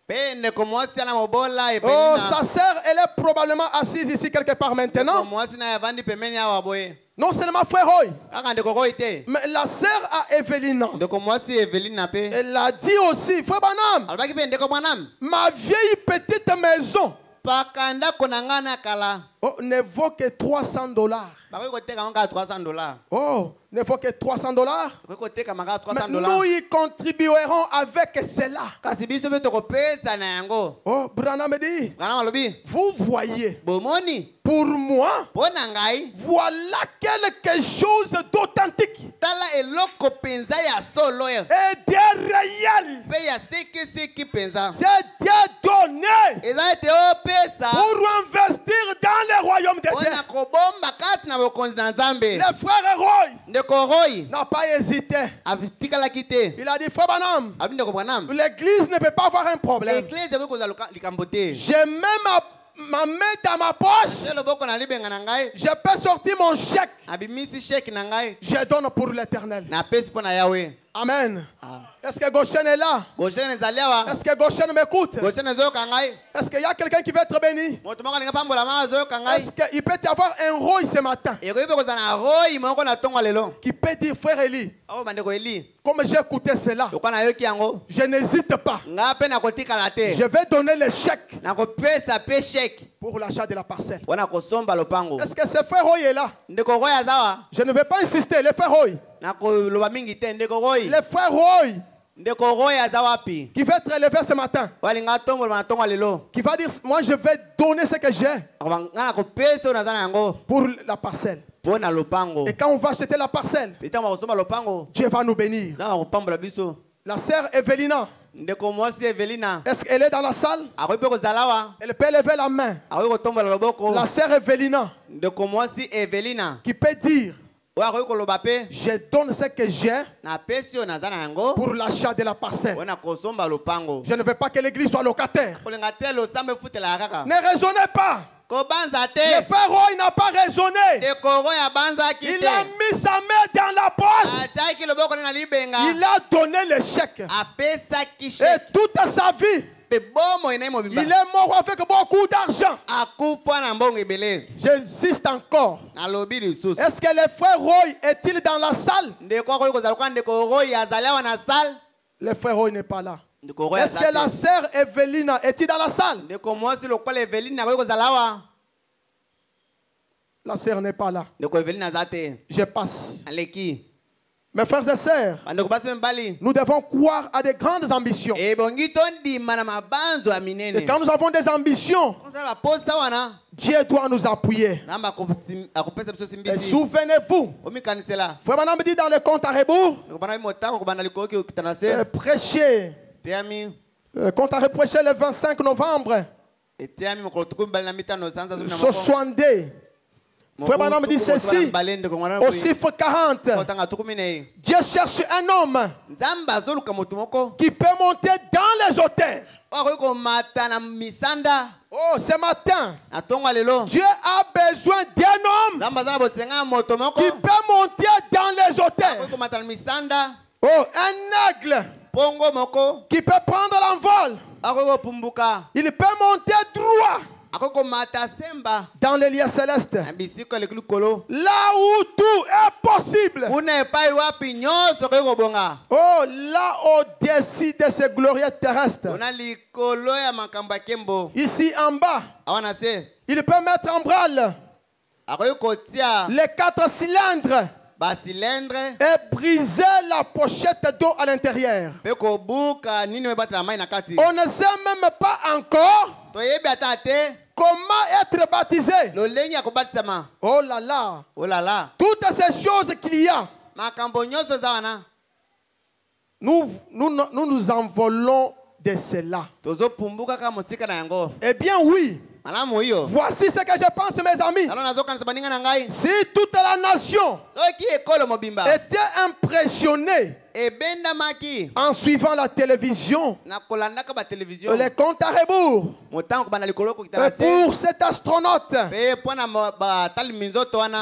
Pe ndeko mwasi ana mobola Oh, Evelina. sa sœur, elle est probablement assise ici quelque part Ndeko maintenant. mwasi na yavandi pembeni awa boye. Non seulement frère Roy, Kaka ndeko Roy te. mais la sœur à Evelina. Ndeko mwasi Evelina pe. Elle a dit aussi, frère Branham, Alobaki pe ndeko mwanam. ma vieille petite maison Pakanda konanga na kala. ne vaut que $300. Bakoki koteka manga $300. Oh, ne vaut que $300. Bakoki koteka manga Mais $300. nous y contribuerons avec cela. Kasi biso pe tokopesa na yango. Oh, Branham me dit, Kana malobi. vous voyez, Bomoni. pour moi, Pona ngai. voilà quelque chose d'authentique Tala eloko penza ya solo ya. et de réel. Pe ya seki penza. C'est Dieu donné Eza ete opesa. pour investir dans le royaume de Dieu. Pona kobomba kati na bokonzi na Nzambe. Le frère Roy Ndeko Roy. n'a pas hésité. Atikalaki te. Il a dit, frère Branham, Abi ndeko Branham. l'église ne peut pas avoir un problème. Église ekoki kozala likambo te. Je mets ma main dans ma poche. Te loboko na libenga na ngai. Je peux sortir mon chèque. Abimisi chèque na ngai. Je donne pour l'éternel. Na pesi pona Yahweh. Amen. Est-ce que Goshen est là? Goshen ezali awa. Est-ce que Goshen m'écoute? Goshen ezoyoka ngai. Est-ce qu'il y a quelqu'un qui veut être béni? Moto moko alinga pambola ma azoyoka ngai. Est-ce qu'il peut y avoir un roi ce matin Ekoki pe kozala na Roy moko na tongo lelo. qui peut dire, frère Eli, Awo bandeko Eli. comme j'ai écouté cela, Lokwa na yoki yango. je n'hésite pas. Nga pe na kotikala te. Je vais donner le chèque Na kopesa pe chèque. pour l'achat de la parcelle. Wana kosomba lopango. Est-ce que ce frère Roy est là? Ndeko Roy azawa. Je ne vais pas insister. Le frère Roy. Na koloba mingi te ndeko Roy. Le frère Roy. qui va être élevé ce matin, qui va dire, moi je vais donner ce que j'ai pour la parcelle. Et quand on va acheter la parcelle, Dieu va nous bénir. La sœur Evelina, est-ce qu'elle est dans la salle? Elle peut lever la main. La sœur Evelina, qui peut dire, je donne ce que j'ai pour l'achat de la parcelle. Je ne veux pas que l'église soit locataire. Ne raisonnez pas. Le frère Roy n'a pas raisonné. Il a mis sa main dans la poche. Il a donné le chèque. Et toute sa vie, il est mort avec beaucoup d'argent. J'insiste encore. Est-ce que le frère Roy est-il dans la salle? Le frère Roy n'est pas là. Est-ce que la sœur Evelina est-il dans la salle? La sœur n'est pas là. Je passe. Mes frères et sœurs, nous devons croire à des grandes ambitions. Et quand nous avons des ambitions, Dieu doit nous appuyer. Et souvenez-vous, Frère Branham dit dans le compte à rebours, prêcher, compte à rebours, prêcher le 25 novembre, 62. Frère Branham dit ceci, au chiffre 40, Dieu cherche un homme qui peut monter dans les hauteurs. Oh, ce matin, Dieu a besoin d'un homme qui peut monter dans les hauteurs. Oh, un aigle qui peut prendre l'envol. Il peut monter droit dans les lieux célestes. Là où tout est possible. Oh, là au-dessus de ces glorieux terrestres. Ici en bas, il peut mettre en branle les 4 cylindres et briser la pochette d'eau à l'intérieur. On ne sait même pas encore comment être baptisé. Oh là là. Toutes ces choses qu'il y a, nous envolons de cela. Eh bien oui. Voici ce que je pense, mes amis. Si toute la nation était impressionnée en suivant la télévision, les comptes à rebours, pour cet astronaute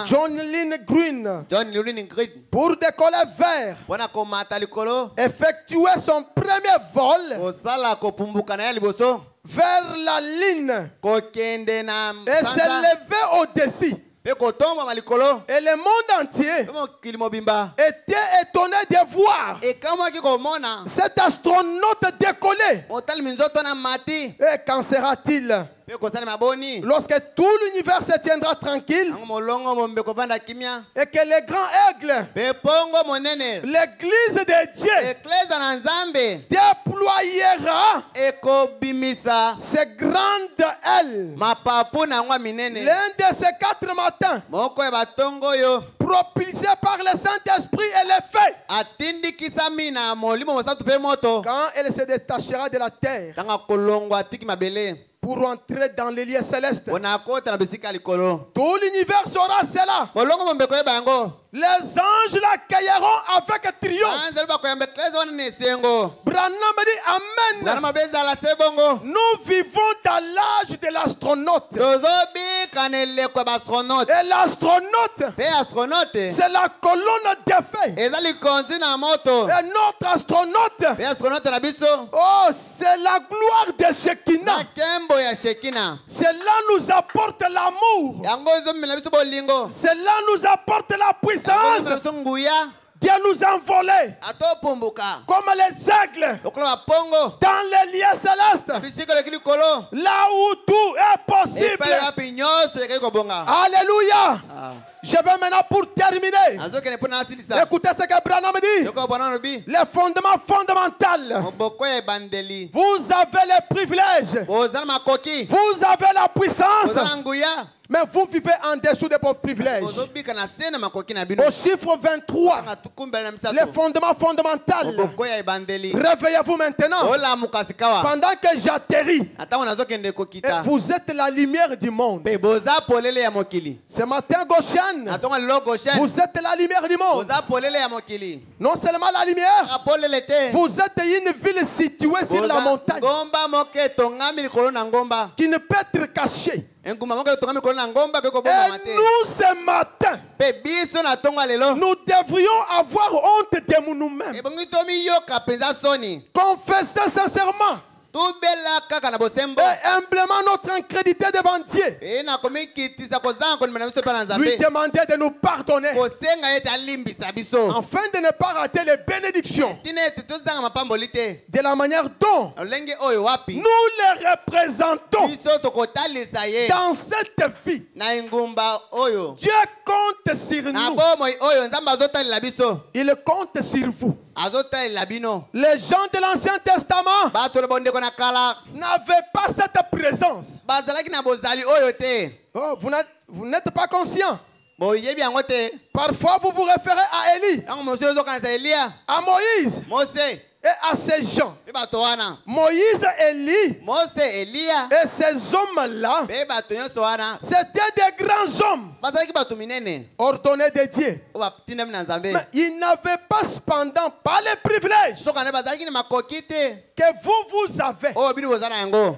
John Lynn Green, pour décoller vers, effectuer son premier vol vers la ligne et s'élever au-dessus. Et le monde entier était étonné de voir cet astronaute décoller. Et qu'en sera-t-il lorsque tout l'univers se tiendra tranquille et que les grands aigles, l'église de Dieu, déployera ces grandes ailes. L'un de ces 4 matins, propulsé par le Saint-Esprit et les feux, quand elle se détachera de la terre pour entrer dans les lieux célestes, tout l'univers saura cela. Les anges l'accueilleront avec triomphe. Branham dit Amen. Nous vivons dans l'âge de l'astronaute. Et l'astronaute, c'est la colonne de feu. Et notre astronaute, oh, c'est la gloire de Shekinah. Cela nous apporte l'amour. Cela nous apporte la puissance. Dieu nous a envolés comme les aigles dans les lieux célestes, là où tout est possible. Alléluia. Je vais maintenant pour terminer. azokende mpo na asilisa Écoutez ce que Branham dit. yoko bwana lobi Les fondements fondamentaux. moboko ya ebandeli Vous avez les privilèges. bozala makoki Vous avez la puissance. bozala nguya Mais vous vivez en dessous de vos privilèges. bozobika na se na makoki na bino Au chiffre 23, na tukumbela na misato les fondements fondamentaux. moboko ya ebandeli Réveillez-vous maintenant. olamuka sikawa Pendant que j'atterris, atango nazokende et kokita vous êtes la lumière du monde. mpe boza polele ya mokili Ce matin, Goshen, atonga lelo goshen vous êtes la lumière du monde. boza polele ya mokili Non seulement la lumière, apolele te vous êtes une ville située sur la boza montagne ngomba moke etongami likolo na ngomba qui ne peut être cachée. engumba moko etongami likolo na ngomba keko Et bomama te nous, ce matin, mpe biso na ntongo ya lelo nous devrions avoir honte de nous-mêmes. ebongi tomiyoka mpenza soni Confesser sincèrement tubela kaka na bosembo et humblement notre incrédulité devant Dieu. e na komikitisa kozanga kondima na biso mpe na Lui nzambe demander de nous pardonner kosenga ete alimbisa biso afin de ne pas rater les bénédictions tina ete tozanga mapamboli te de la manière dont na lolenge oyo wapi nous les représentons biso tokotalisa ye dans cette vie. na engumba oyo Dieu compte sur na nous. bomoi oyo nzambe azotalela biso Il compte sur vous. azotalela bino Les gens de l'Ancien Testament bato na bondeko na kala n'avaient pas cette présence. bazalaki na bozali oyo te Oh, vous n'êtes pas conscient. boyebi yango te Parfois, vous vous référez à Élie, ntango mosi ozokanisa eliya à Moïse mose et à ces gens. mpe bato wana Moïse, Élie mose eliya et ces hommes-là, mpe bato nyonso wana c'était des grands hommes bazalaki bato minene ordonnés de Dieu. oyo batindami na nzambe Mais ils n'avaient pas cependant pas les privilèges sokane bazalaki na makoki te que vous avez. oyo bino boza na yango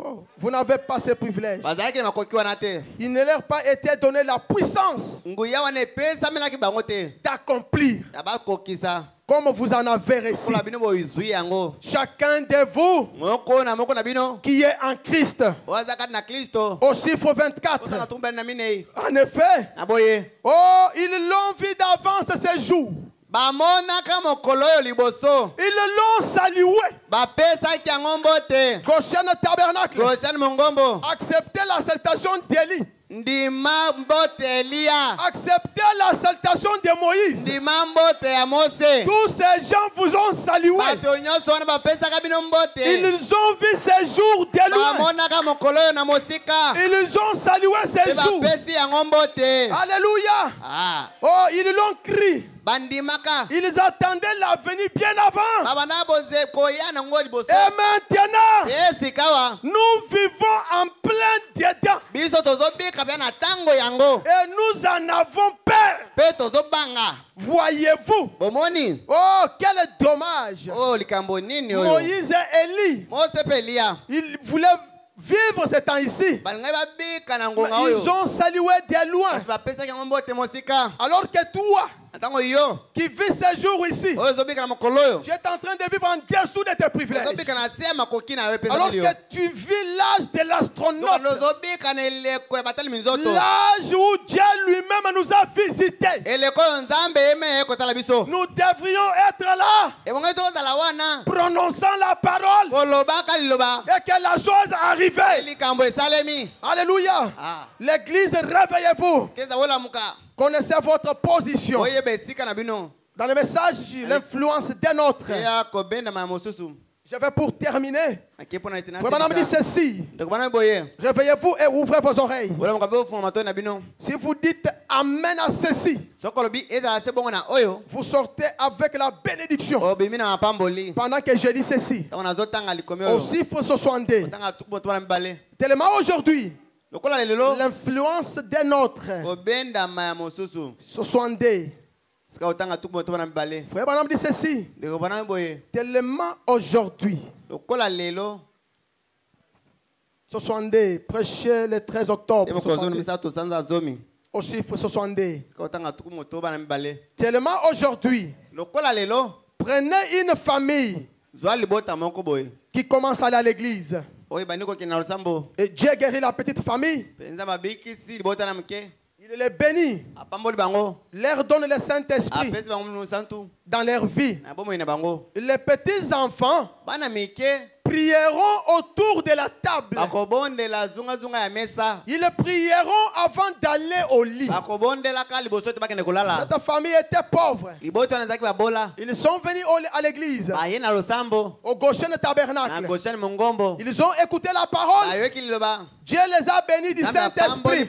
Oh, vous n'avez pas ces privilèges. bazalaki na makoki wana te Il ne leur a pas été donné la puissance nguya wana epesamelaki bango te d'accomplir ya bakokisa comme vous en avez reçu. mpona bino boizwi yango Chacun de vous moko na bino qui est en Christ. oyo aza kati na kristo Au chiffre ozanga 24. tumbali na minei En effet, na boye oh, ils l'ont vu d'avance ces jours. bamonaka mokolo oyo liboso Ils l'ont salué. bapesaki yango mbote Goshen Tabernacle. goshani mongombo Acceptez la salutation d'Élie. ndima mbote eliya Acceptez la salutation de Moïse. ndima mbote ya mose Tous ces gens vous ont salué. bato nyonso wana bapesaka bino mbote Ils ont vu ces jours de loin. bamonaka mokolo oyo na mosika Ils ont salué ces mpe jours. bapesi yango mbote Alléluia. Ah, Oh, ils l'ont crié. bandimaka Ils attendaient la venue bien avant. babanda boze koya nango liboso Et maintenant, esikawa nous vivons en plein dedans. biso tozobika mpe na ntango yango Et nous en avons peur. mpe tozobanga Voyez-vous? bomoni Oh, quel dommage. oyo likambo nini oyo Moïse et Élie, mose mpe eliya ils voulaient vivre ce temps ici. balingai babika na Mais ngonga oyo ils ont salué de loin. kasi bapesaki yango mbote mosika Alors que toi, na ntango yo qui vis ces jours ici, oyo ozobika na mokolo oyo tu es en train de vivre en dessous de tes privilèges. ozobika na se ya makoki na yo Alors epesaki yo que tu vis l'âge de l'astronaute. ozobika na eleko ya batali minzoto L'âge où Dieu lui-même nous a visités. eleko oyo nzambe yeme ekotala biso Nous devrions être là, ebongai tozala wana prononçant la parole kolobaka liloba et que la chose arrive. likambo esalemi Alléluia. Ah. L'église, réveillez-vous. keza bolamuka Connaissez votre position. oyeba esika na bino Dans le message, l'influence d'un autre. eya kobendama ya mosusu Je vais pour terminer. ake mpona ete Frère Branham dit ceci. ndeko bana boye Réveillez-vous et ouvrez vos oreilles. bolamuka mpe ofunga matoi na bino Si vous dites Amen à ceci, soki olobi ezala se bongo na oyo vous sortez avec la bénédiction. obimi na mapamboli Pendant que je dis ceci, ntango nazotanga likomi au oyo chiffre 62, otanga tuku moto bana mibale tellement aujourd'hui, lokola lelo l'influence d'un autre, kobendama ya mosusu 62. sika otanga tuku moto bana mibale Frère Branham dit ceci, ndeko bana boye tellement aujourd'hui, lokola lelo 62, prêché le 13 octobre, ebokozona 62, misato sanza zomi au chiffre 62. sika otanga tuku moto bana mibale Tellement aujourd'hui, lokola lelo prenez une famille zwa libota moko boye qui commence à aller à l'église. oyo bandi kokende na losambo Et Dieu guérit la petite famille. mpenza babikisi libota na moke Il les bénit, apamboli bango leur donne le Saint-Esprit apesi bango minu santu dans leur vie. na bomoi na bango Les petits enfants bana mike prieront autour de la table. bakobondela zunga ya mesa. Ils prieront avant d'aller au lit. Bakobondela ka liboso te bakende kolala. Cette famille était pauvre. Liboto anazaki babola. Ils sont venus à l'église, Baye na losambo. au Goshen Na Tabernacle. Goshen Mongombo. Ils ont écouté la parole. Bayoki liloba. Dieu les a bénis du Saint-Esprit.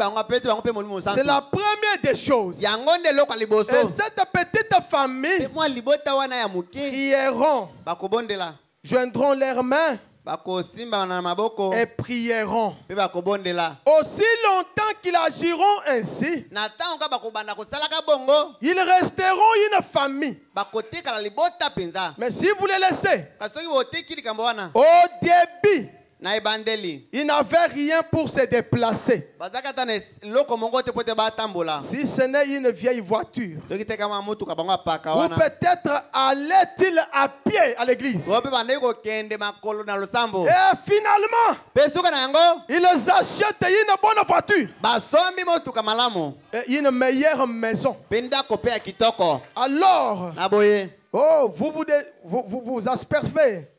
C'est la première des choses. Yangonde loko liboso. Et cette petite famille Moi libota wana ya muke. prieront, Bakobondela. joindront leurs mains Bakosimba na maboko. et prieront. Pe bakobondela. Aussi longtemps qu'ils agiront ainsi, Na tango bakobanda kosalaka bongo. ils resteront une famille. Bakotika la libota penza. Mais si vous les laissez, Kasoki botiki likambo wana. au début, Na ebandeli. ils n'avaient rien pour se déplacer. Bazaka tane loko mongo te pote batambola. Si ce n'est une vieille voiture. Soki te kama mutu ka bango apaka Ou wana. peut-être allait-il à pied à l'église. Wope bande ko kende makolo na losambo. Et finalement, Pesuka na yango. ils achètent une bonne voiture Basombi motu ka malamu. et une meilleure maison. Penda kope ya kitoko. Alors, Na boye. oh, vous aspergez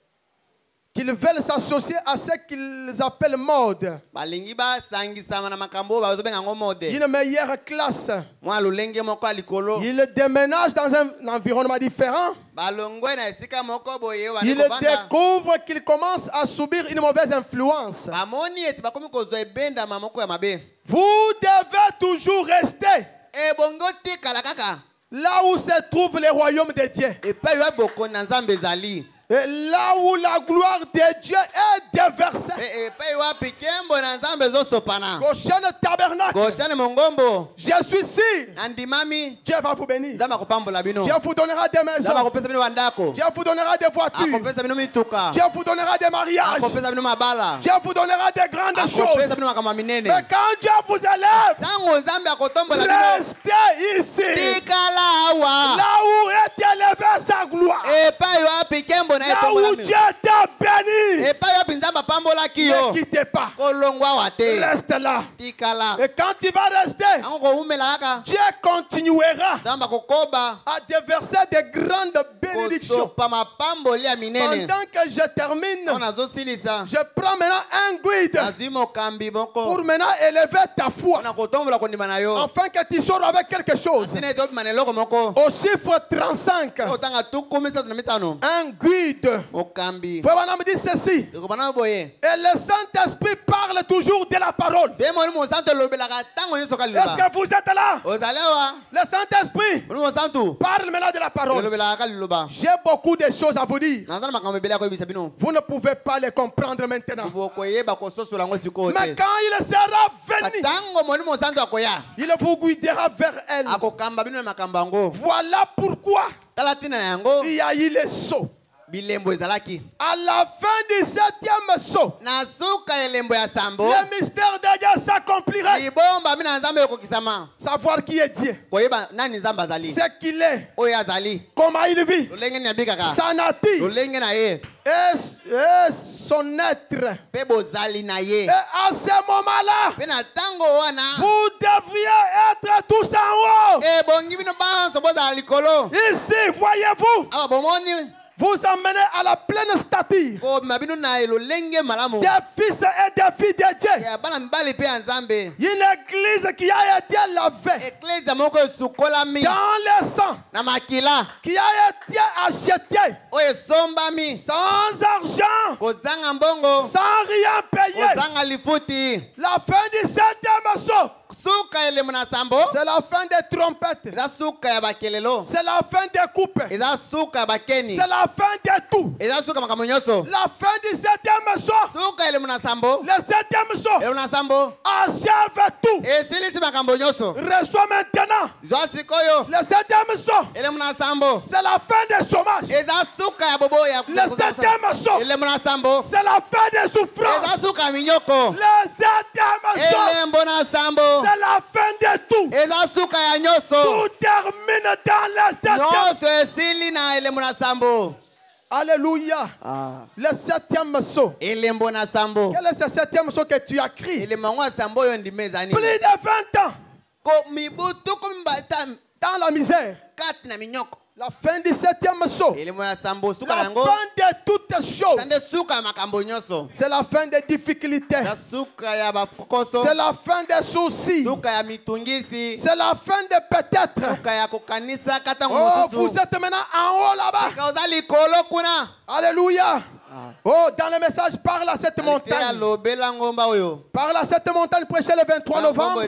qu'ils veulent s'associer à ce qu'ils appellent mode. Balingi ba sangisa na makambo bazobenga ngo mode. Une meilleure classe. Mwa lulenge moko alikolo. Ils déménagent dans un environnement différent. Balongwe na esika moko boye Ils wana banda. découvrent qu'ils commencent à subir une mauvaise influence. Bamoni eti bakomi kozwa ebenda mamoko ya mabe. Vous devez toujours rester E bongo tikala kaka. là où se trouve le royaume de Dieu. E pa yo boko na nzambe ezali. Et là où la gloire de Dieu est déversée. E pa yo pikembo na nzambe ezosopana. Goshen Tabernacle. Goshane mongombo. Je suis sûr. Andimami. Dieu va vous bénir. Nzambe akopambola bino. Dieu vous donnera des Nzambe maisons. akopesa bino bandako. Dieu vous donnera des voitures. Akopesa bino mituka. Dieu vous donnera des mariages. Akopesa bino mabala. Dieu vous donnera des grandes choses. Akopesa bino makambo minene. Mais quand Dieu vous élève, Tango nzambe akotombola bino. restez ici. Tikala awa. Là où est élevée sa gloire. E pa yo pikembo na Là etombola où bino. Dieu t'a béni. E pa yo nzambe apambola Ne kiyo. quittez pas. Kolongwa wate. Reste là. Tikala. Et quand tu vas rester, Ango ko umela kaka. Dieu continuera Nzambe akokoba. à déverser de grandes bénédictions. Kosopa mapamboli ya minene. Pendant que je termine, On azosilisa. je prends maintenant un guide Azwi mokambi pour moko. maintenant élever ta foi. On akotombola kondima na yo. Afin que tu sors avec quelque chose. Sine to maneloko moko. Au chiffre 35, Otanga tukumi sa na mitano. un guide. Mokambi. Frère Branham dit ceci. Ko bana boye. Et le Saint-Esprit parle toujours de la parole. Be mo mo santo lobelaka tango nyoso Est-ce kaliba. que vous êtes là? Ozalewa. Le Saint-Esprit Mo santo. parle maintenant de la parole. Lobelaka liloba. J'ai beaucoup de choses à vous dire. Nazana makambo bela ko bisa bino. Vous ne pouvez pas les comprendre maintenant. Ko koyeba ko soso lango sikote. Mais quand il sera venu, Tango mo santo akoya. il vous guidera vers elle. Akokamba bino makambo yango. Voilà pourquoi Kala tina yango. il y a eu les sauts. Bilembo ezalaki. À la fin du 7e saut, Na suka elembo ya sambo. le mystère de Dieu s'accomplira. Libomba mina nzambe kokisama. Savoir qui est Dieu, Koyeba nani nzambe azali. ce qu'il est, Oyo azali. comment il vit, Lolenge ni abikaka. sa nature Lolenge na ye. et son être. Pe bozali na ye. Et à ce moment-là, Pe na tango wana. vous devriez être tous en haut. E bongi bino banso bozala likolo. Ici, voyez-vous, Awa bomoni. vous emmenez à la pleine stature Ko mabino na lolenge malamu. des fils et des filles de Dieu. Ya bana mbali pe ya nzambe. Une église qui a été lavée Eklezia moko sukolami. dans le sang, Na makila. qui a été achetée Oyo sombami. sans argent, Kozanga mbongo. sans rien payer. Kozanga lifuti. La fin du 7e saut, Suka elemo na sambo. c'est la fin des trompettes, Eza suka ya bakelelo. c'est la fin des coupes, Eza suka ya bakeni. c'est la fin de tout. Eza suka makambo nyonso. La fin du 7e saut, Suka elemo na sambo. le 7e saut Elemo na sambo. achève tout. Esilisi makambo nyonso. Reçois maintenant Zwa sikoyo. le 7e saut, Elemo na sambo. c'est la fin des chômages. Eza suka ya bobo ya. Le 7e saut, Elemo na sambo. c'est la fin des souffrances. Eza suka ya minyoko. Le 7e saut, Elembo na sambo. c'est la fin de tout. Eza suka ya nyonso. Tout termine dans le 7e. Nyonso esili na elembo na sambo. Alléluia. Le 7e saut. Elembo na sambo. Quel est ce 7e saut que tu as crié? Elembo yango ya sambo oyo ndima ezani. Plus de 20 ans Ko mibutu ko mbata dans la misère. kati na minyoko. La fin du 7e saut. elimo ya sambo suka La na yango fin de toutes choses. sande suka ya makambo nyonso C'est la fin des difficultés. za suka ya bakokoso C'est la fin des soucis. suka ya mitungisi C'est la fin de peut-être. suka ya kokanisa katango Oh, vous mosusu êtes maintenant en haut là-bas. kaoza likolo kuna Alléluia. Oh, dans le message, parle à cette te montagne. alobela ngomba oyo Parle à cette montagne, prêchez le 23 novembre.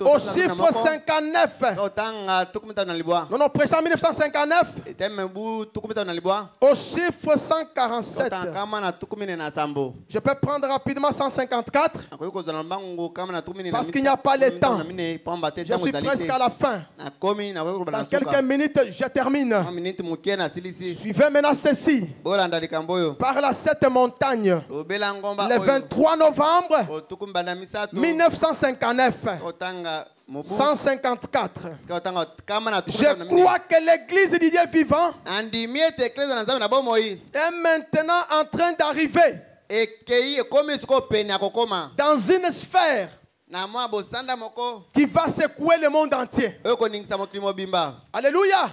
Au chiffre 59. otanga tukumita na libwa Non, non, prêchez en 1959. iteme bu tukumita na libwa Au chiffre 147. kama na tukumine na sambo Je peux prendre rapidement 154. akoki kozala mbangu kama na tukumine Parce qu'il n'y a pas le temps. Je je suis presque à la fin. nakomi nakoki koloba Dans na quelques suka minutes, je termine. minute mokie na silisi Suivez maintenant ceci. bolanda likambo oyo Parle à cette montagne. lobela ngomba Le 23 novembre otukumbana misato 1959. otanga mobu 154. otanga kama na Je crois que l'église du Dieu vivant andimi ete eklesa na nzambe na bomoi est maintenant en train d'arriver ekei ekomi siko pene ya kokoma dans une sphère na mwa bosanda moko qui va secouer le monde entier. oyo koningisa mokili mobimba Alléluia.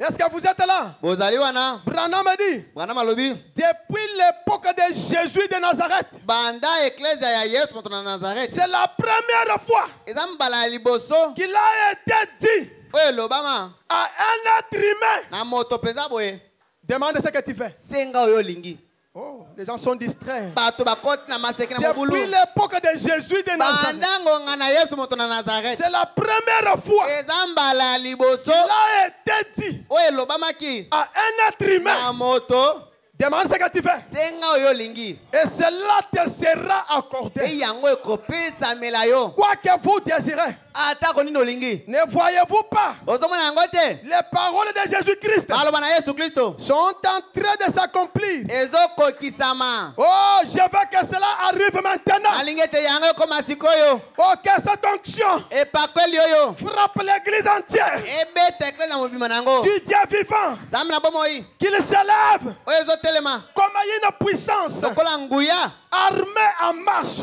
Est-ce que vous êtes là? bozali wana Branham me dit, bwana malobi depuis l'époque de Jésus de Nazareth, banda eklesia ya yesu moto na nazareth c'est la première fois eza mbala ya liboso qu'il a été dit oyo elobama à un être humain, na moto mpenza boye demande ce que tu fais. senga oyo olingi Oh, les gens sont distraits. bato bakoti na maseki na mobulu Depuis l'époque de Jésus de Nazareth, banda ngonga na yesu moto na nazareth c'est la première fois eza mbala ya liboso qu'il a été dit oyo elobamaki à un être humain, na moto demande ce que tu fais. senga oyo olingi Et cela te sera accordé. e yango ekopesamela yo Quoi que vous désirez, atako nini olingi ne voyez-vous pas ozomona yango te les paroles de Jésus-Christ maloba na yesu kristo sont en train de s'accomplir. ezokokisama Oh, je veux que cela arrive maintenant. nalingi ete yango ekoma sikoyo Oh, que cette onction epakweli oyo frappe l'église entière ebeta eklesi na mobima na yango du Dieu vivant, nzambe na bomoi qu'il s'élève oyo ezotelema comme une puissance lokola nguya armée en marche.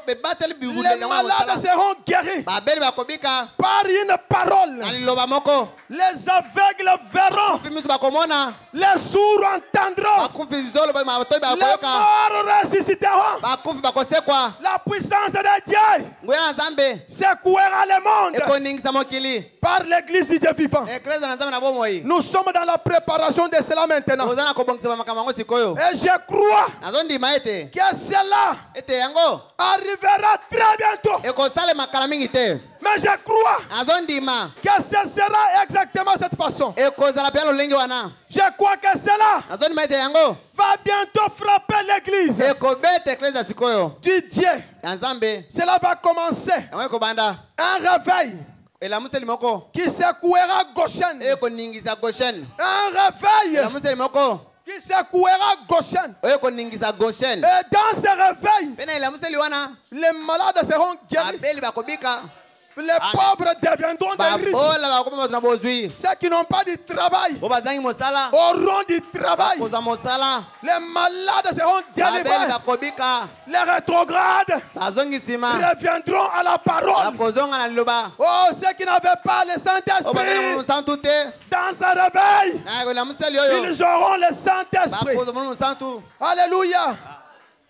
bebateli Les bibude yango ya malades mosala seront guéris babeli bakobika par une parole. na liloba moko Les aveugles verront, bakufi miso bakomona les sourds entendront, bakufi zoloba matoi les bakoyoka morts ressusciteront. bakufi bakosekwa La puissance de Dieu nguya na nzambe secouera le monde ekoningisa mokili par l'église du Dieu vivant. eklesi na nzambe na bomoi Nous sommes dans la préparation de cela maintenant. oza na kobongisama makambo yango sikoyo Et je crois nazondima ete que cela ete yango arrivera très bientôt. ekosalema kala mingi te Mais je crois nazondima que ce sera exactement cette façon. ekozala mpe ya lolenge wana Je crois que cela nazondima ete yango va bientôt frapper l'église ekobeta eklesi ya sikoyo du Dieu. ya nzambe Cela va commencer yango ekobanda un réveil elamuseli moko qui secouera Goshen. ekoningisa goshen Un réveil elamuseli moko qui secouera Goshen. oyo ekoningisa goshen Et dans ce réveil, mpe na elamuseli wana les malades seront guéris. babeli bakobika Les pauvres deviendront des riches. babola bakoma bato na bozwi Ceux qui n'ont pas de travail po bazangi mosala auront du travail. kozwa mosala Les malades seront babeli délivrés. bakobika Les rétrogrades bazongi nsima reviendront à la parole. bakozonga na liloba Oh, ceux qui n'avaient pas le o bazangi Saint-Esprit, mosantu te dans ce réveil, na elamuseli oyo ils auront le Saint-Esprit. bakozwa mona mosantu Alléluia.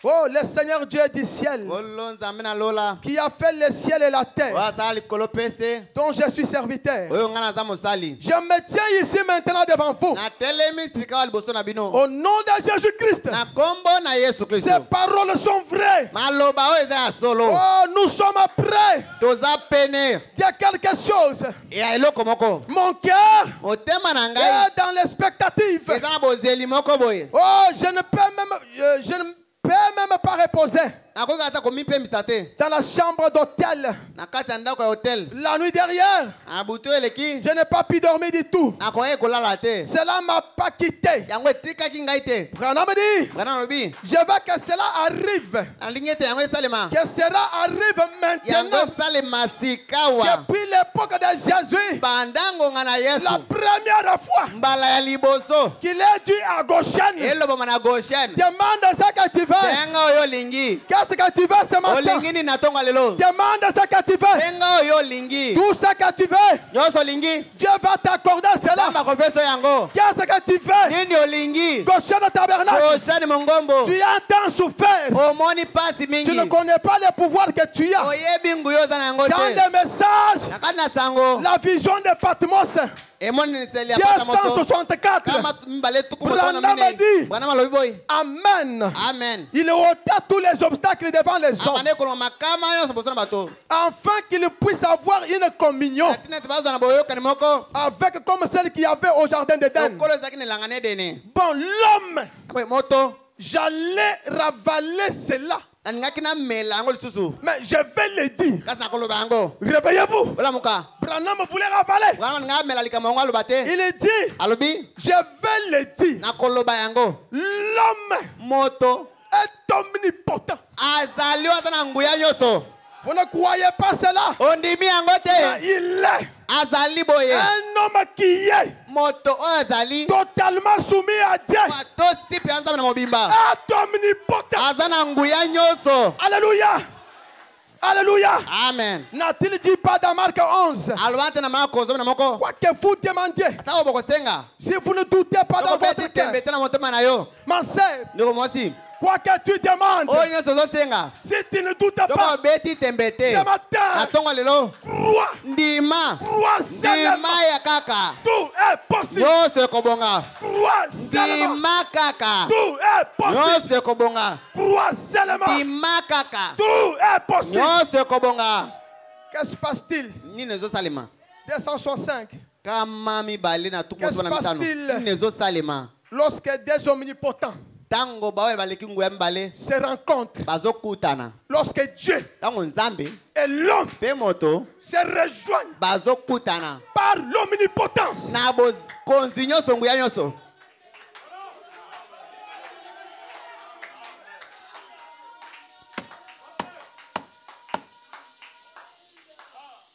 Oh, le Seigneur Dieu du ciel, olo nzambe na lola qui a fait le ciel et la oyo terre, asala likolo pese dont je suis serviteur. oyo ngai naza mosali Je me tiens ici maintenant devant vous. natelemi sika wa liboso na bino Au nom de Jésus-Christ, na kombo na yesu kristo ces paroles sont vraies. maloba oyo eza ya solo Oh, nous sommes prêts toza pene de quelque chose. ya eloko moko Mon cœur motema na ngai est dans l'expectative. eza na bozeli moko boye Oh, je ne peux même pas reposer nakoki ata komipemisa te dans la chambre d'hôtel. na kati ya ndako ya hotel La nuit dernière, na butu eleki je n'ai pas pu dormir du tout. nakoki kolala te Cela m'a pas quitté. yango etikaki ngai te Branham dit, bana lobi je veux que cela arrive. nalingi ete yango esalema Que cela arrive yango maintenant. esalema sikawa Depuis l'époque de Jésus, bandangonga na la yesu première fois mbala ya liboso qu'il est dû à Goshen, elobama na goshen demande ce que tu veux. tenga oyo olingi Qu'est-ce que tu veux ce matin? olingi nini na ntongo lelo Demande ce que tu veux. tenga oyo olingi Tout ce que tu veux. nyonso olingi Dieu va t'accorder cela. Nzambe akopesa yango. Qu'est-ce que tu fais? Nini olingi? Goshen tabernacle. Goshen mongombo. Tu as tant souffert. Omoni pasi Tu mingi. ne connais pas le pouvoir que tu as. Oyebi nguyo za na yango Dans te. les messages, Nakati na sango. la vision de Patmos, Emoni niseli ya pata moto. 264. Kama mbale tuku moto na Branham mine. dit, Bwana malobi boy. Amen. Amen. Il ôta tous les obstacles devant les hommes, Amane koloma makama yo soboso na bato. afin qu'ils puissent avoir une communion Atina tibazo na boyo kanimo ko. avec comme celle qu'il y avait au jardin d'Éden. Okolo zakine langane dene. Bon, l'homme, Boy moto. j'allais ravaler cela, Ngaki na melango lisusu. mais je vais le dire. Kasi na koloba yango. Réveillez-vous. Wala muka. Branham voulait ravaler. Bwana nga melalika mongo alobate. Il dit, Alobi je vais le dire. na koloba yango. L'homme Moto. est omnipotent. Azali wa tana nguya nyoso. Vous ne croyez pas cela? Ondimi yango Mais te. il est Azali boye. un homme qui est Moto o azali. totalement soumis à Dieu. Wato sipi anza na mobimba. Est omnipotent. Azana nguya nyoso. Alléluia. Alléluia. Amen. N'a-t-il dit pas dans Marc 11? Alwante na mako zo na moko. Quoi que vous demandiez, Tawo boko senga. si vous ne doutez pas dans Boko votre beti cœur, tembe tena motema na yo. ma sœur, Ndoko mosi. quoi que tu demandes, O nyoso zo senga. si tu ne doutes Boko pas, beti tembe te. ce matin, Atonga lelo. crois, Ndima. crois seulement. Ndima ya kaka. Tout est possible. Nyose kobonga. Crois seulement. Ndima kaka. Tout est possible. Nyose kobonga. Crois seulement. Ndima kaka. Tout est possible. Nyose kobonga. Qu'est-ce qui se passe-t-il? Nini ezosalema? 265. Kama mibale na tuku Qu'est-ce na qui se mitano. passe-t-il? Nini ezosalema? Lorsque des omnipotents Tango bawe baleki nguya mibale se rencontrent, bazokutana. lorsque Dieu Tango nzambe et l'homme pe moto se rejoignent bazokutana par l'omnipotence, na bokonzi nyonso nguya nyonso.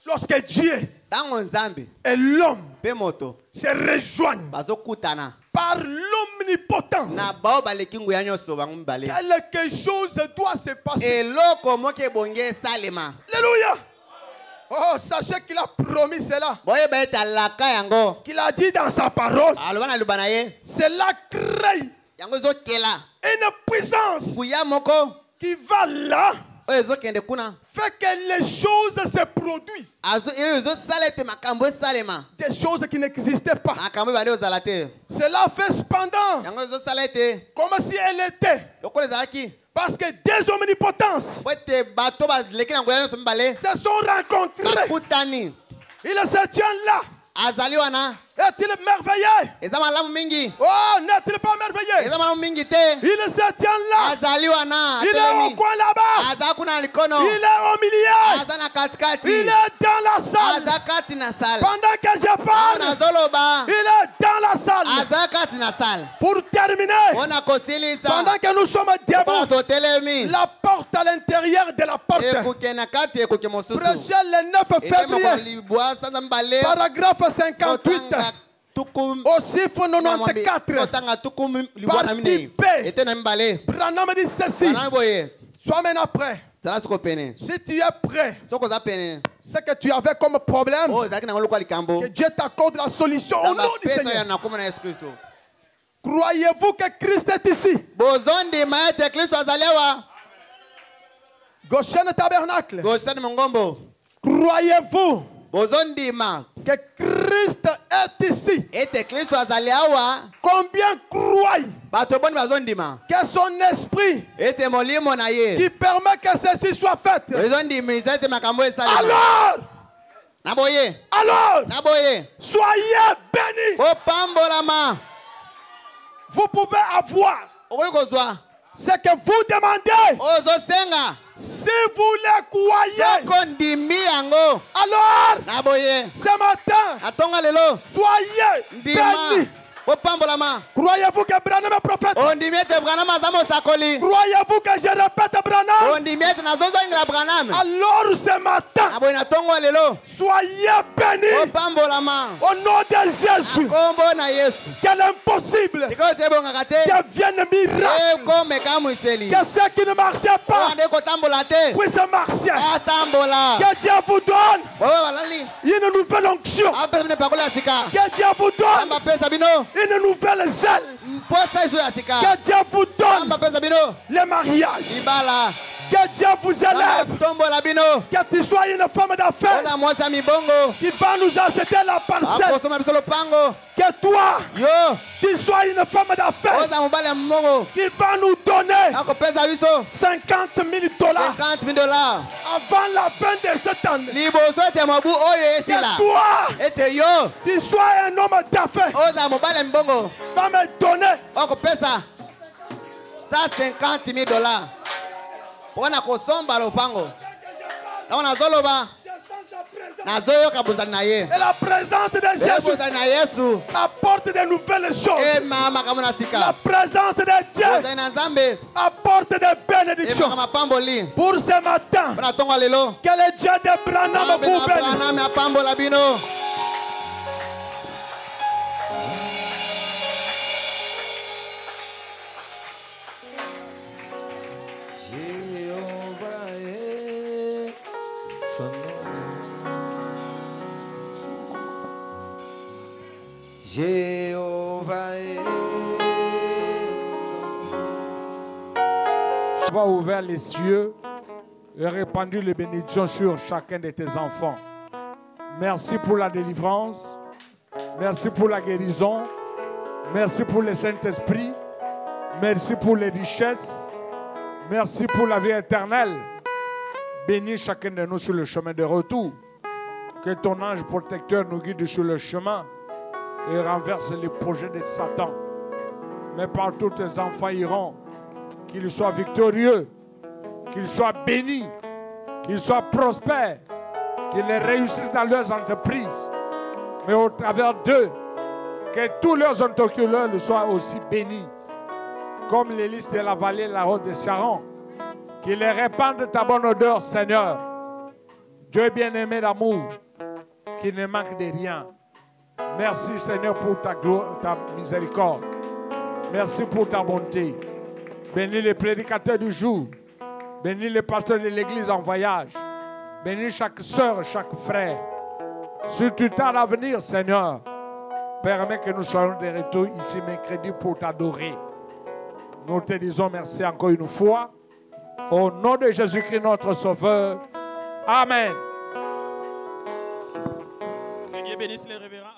lorsque Dieu Tango nzambe et l'homme pe moto se rejoignent bazokutana par l'omnipotence, na bao baleki nguya nyonso bango mibale. quelque chose doit se passer. Eloko moke bonge salema. Alléluia. Oh, sachez qu'il a promis cela, Boye ba etalaka yango. qu'il a dit dans sa parole. Aloba na lubana ye. Cela crée Yango ezokela. une puissance Nguya moko qui va là, oyo ezokende kuna. fait que les choses se produisent. Ezosala ete makambo esalema. Des choses qui n'existaient pas. Makambo ebande ozala te. Cela fait cependant Yango ezosala ete comme si elle était. lokola ezalaki. Parce que des omnipotences Po ete bato baleki na nguya nyonso mibale se sont rencontrés. bakutani. Ils se tiennent là. Azali wana Est-il merveilleux? eza malamu mingi. Oh, n'est-il pas merveilleux? Eza malamu mingi te. Il se tient là. Azali wana Il est au atelemi. coin là-bas. Aza kuna na likono. Il est au milieu. Aza na katikati. Il est dans la salle. Aza kati na salle. Pendant que je Awa parle, nazoloba. il est dans la salle. Aza kati na salle. Pour terminer, Mpona kosilisa. pendant que nous sommes Mpona debout, totelemi. la porte à l'intérieur de la porte. Ekoke na kati ekoke mosusu. Prêché le 9 février, libwa sanza mbale. paragraphe 58, Otanga tuku au chiffre 94. Otanga tuku libwa na Partie mine. B. Ete na mbale. Branham dit ceci. Bana boye. Sois maintenant prêt. Zala siko pene. Si tu es prêt, Soko za pene. ce que tu avais comme problème, Oh, zaki na ngolukwa likambo. que Dieu t'accorde la solution au nom du Pesa ya Seigneur. na kuma na Yesu Kristo. Croyez-vous que Christ est ici? Bozondi maete Kristo azalewa. Goshen Tabernacle. Goshani mongombo. Croyez-vous Bozondi ma. que Christ est ici? Ete Kristo azalewa. Combien croient Bato boni bazondi ma. que son esprit Ete molimo na ye. qui permet que ceci soit fait? Bozondi mizete makambo esalema. Alors, Naboye. alors, Naboye. soyez bénis. Opambolama. Vous pouvez avoir Okoki kozwa. ce que vous demandez Ozosenga. si vous le croyez. Soko ndimi yango. Alors, Naboye. ce matin, Atonga lelo. soyez Ndima. bénis. Croyez-vous que Branham est prophète? Croyez-vous que je répète Branham? Alors ce matin, soyez bénis au nom de Jésus. Que l'impossible devienne miracle. Que ce qui ne marchait pas puisse marcher. Que Dieu vous donne une nouvelle onction. Que Dieu vous donne une nouvelle zèle. Que Dieu vous donne le mariage. Que Dieu vous élève. Que tu sois une femme d'affaires qui va nous acheter la parcelle. Que toi, tu sois une femme d'affaires qui va nous donner 50 000 dollars avant la fin de cette année. Que toi, tu sois un homme d'affaires va me donner 150 000 dollars. Et la présence de Jésus apporte de nouvelles choses. La présence de Dieu apporte des bénédictions. Pour ce matin, que le Dieu de Branham vous bénisse. Jéhovah est Tu vas ouvrir les cieux et répandu les bénédictions sur chacun de tes enfants. Merci pour la délivrance. Merci pour la guérison. Merci pour le Saint-Esprit. Merci pour les richesses. Merci pour la vie éternelle. Bénis chacun de nous sur le chemin de retour. Que ton ange protecteur nous guide sur le chemin et renverse les projets de Satan. Mais partout tes enfants iront, qu'ils soient victorieux, qu'ils soient bénis, qu'ils soient prospères, qu'ils réussissent dans leurs entreprises. Mais au travers d'eux, que tous leurs interlocuteurs soient aussi bénis, comme les lys de la vallée, la route de Sharon, qu'ils répandent ta bonne odeur, Seigneur. Dieu bien-aimé d'amour, qui ne manque de rien. Merci Seigneur pour ta gloire, ta miséricorde. Merci pour ta bonté. Bénis les prédicateurs du jour. Bénis les pasteurs de l'église en voyage. Bénis chaque soeur, chaque frère. Surtout tard à venir, Seigneur. Permets que nous soyons de retour ici mercredi pour t'adorer. Nous te disons merci encore une fois. Au nom de Jésus-Christ, notre Sauveur. Amen. Que Dieu bénisse les révérends.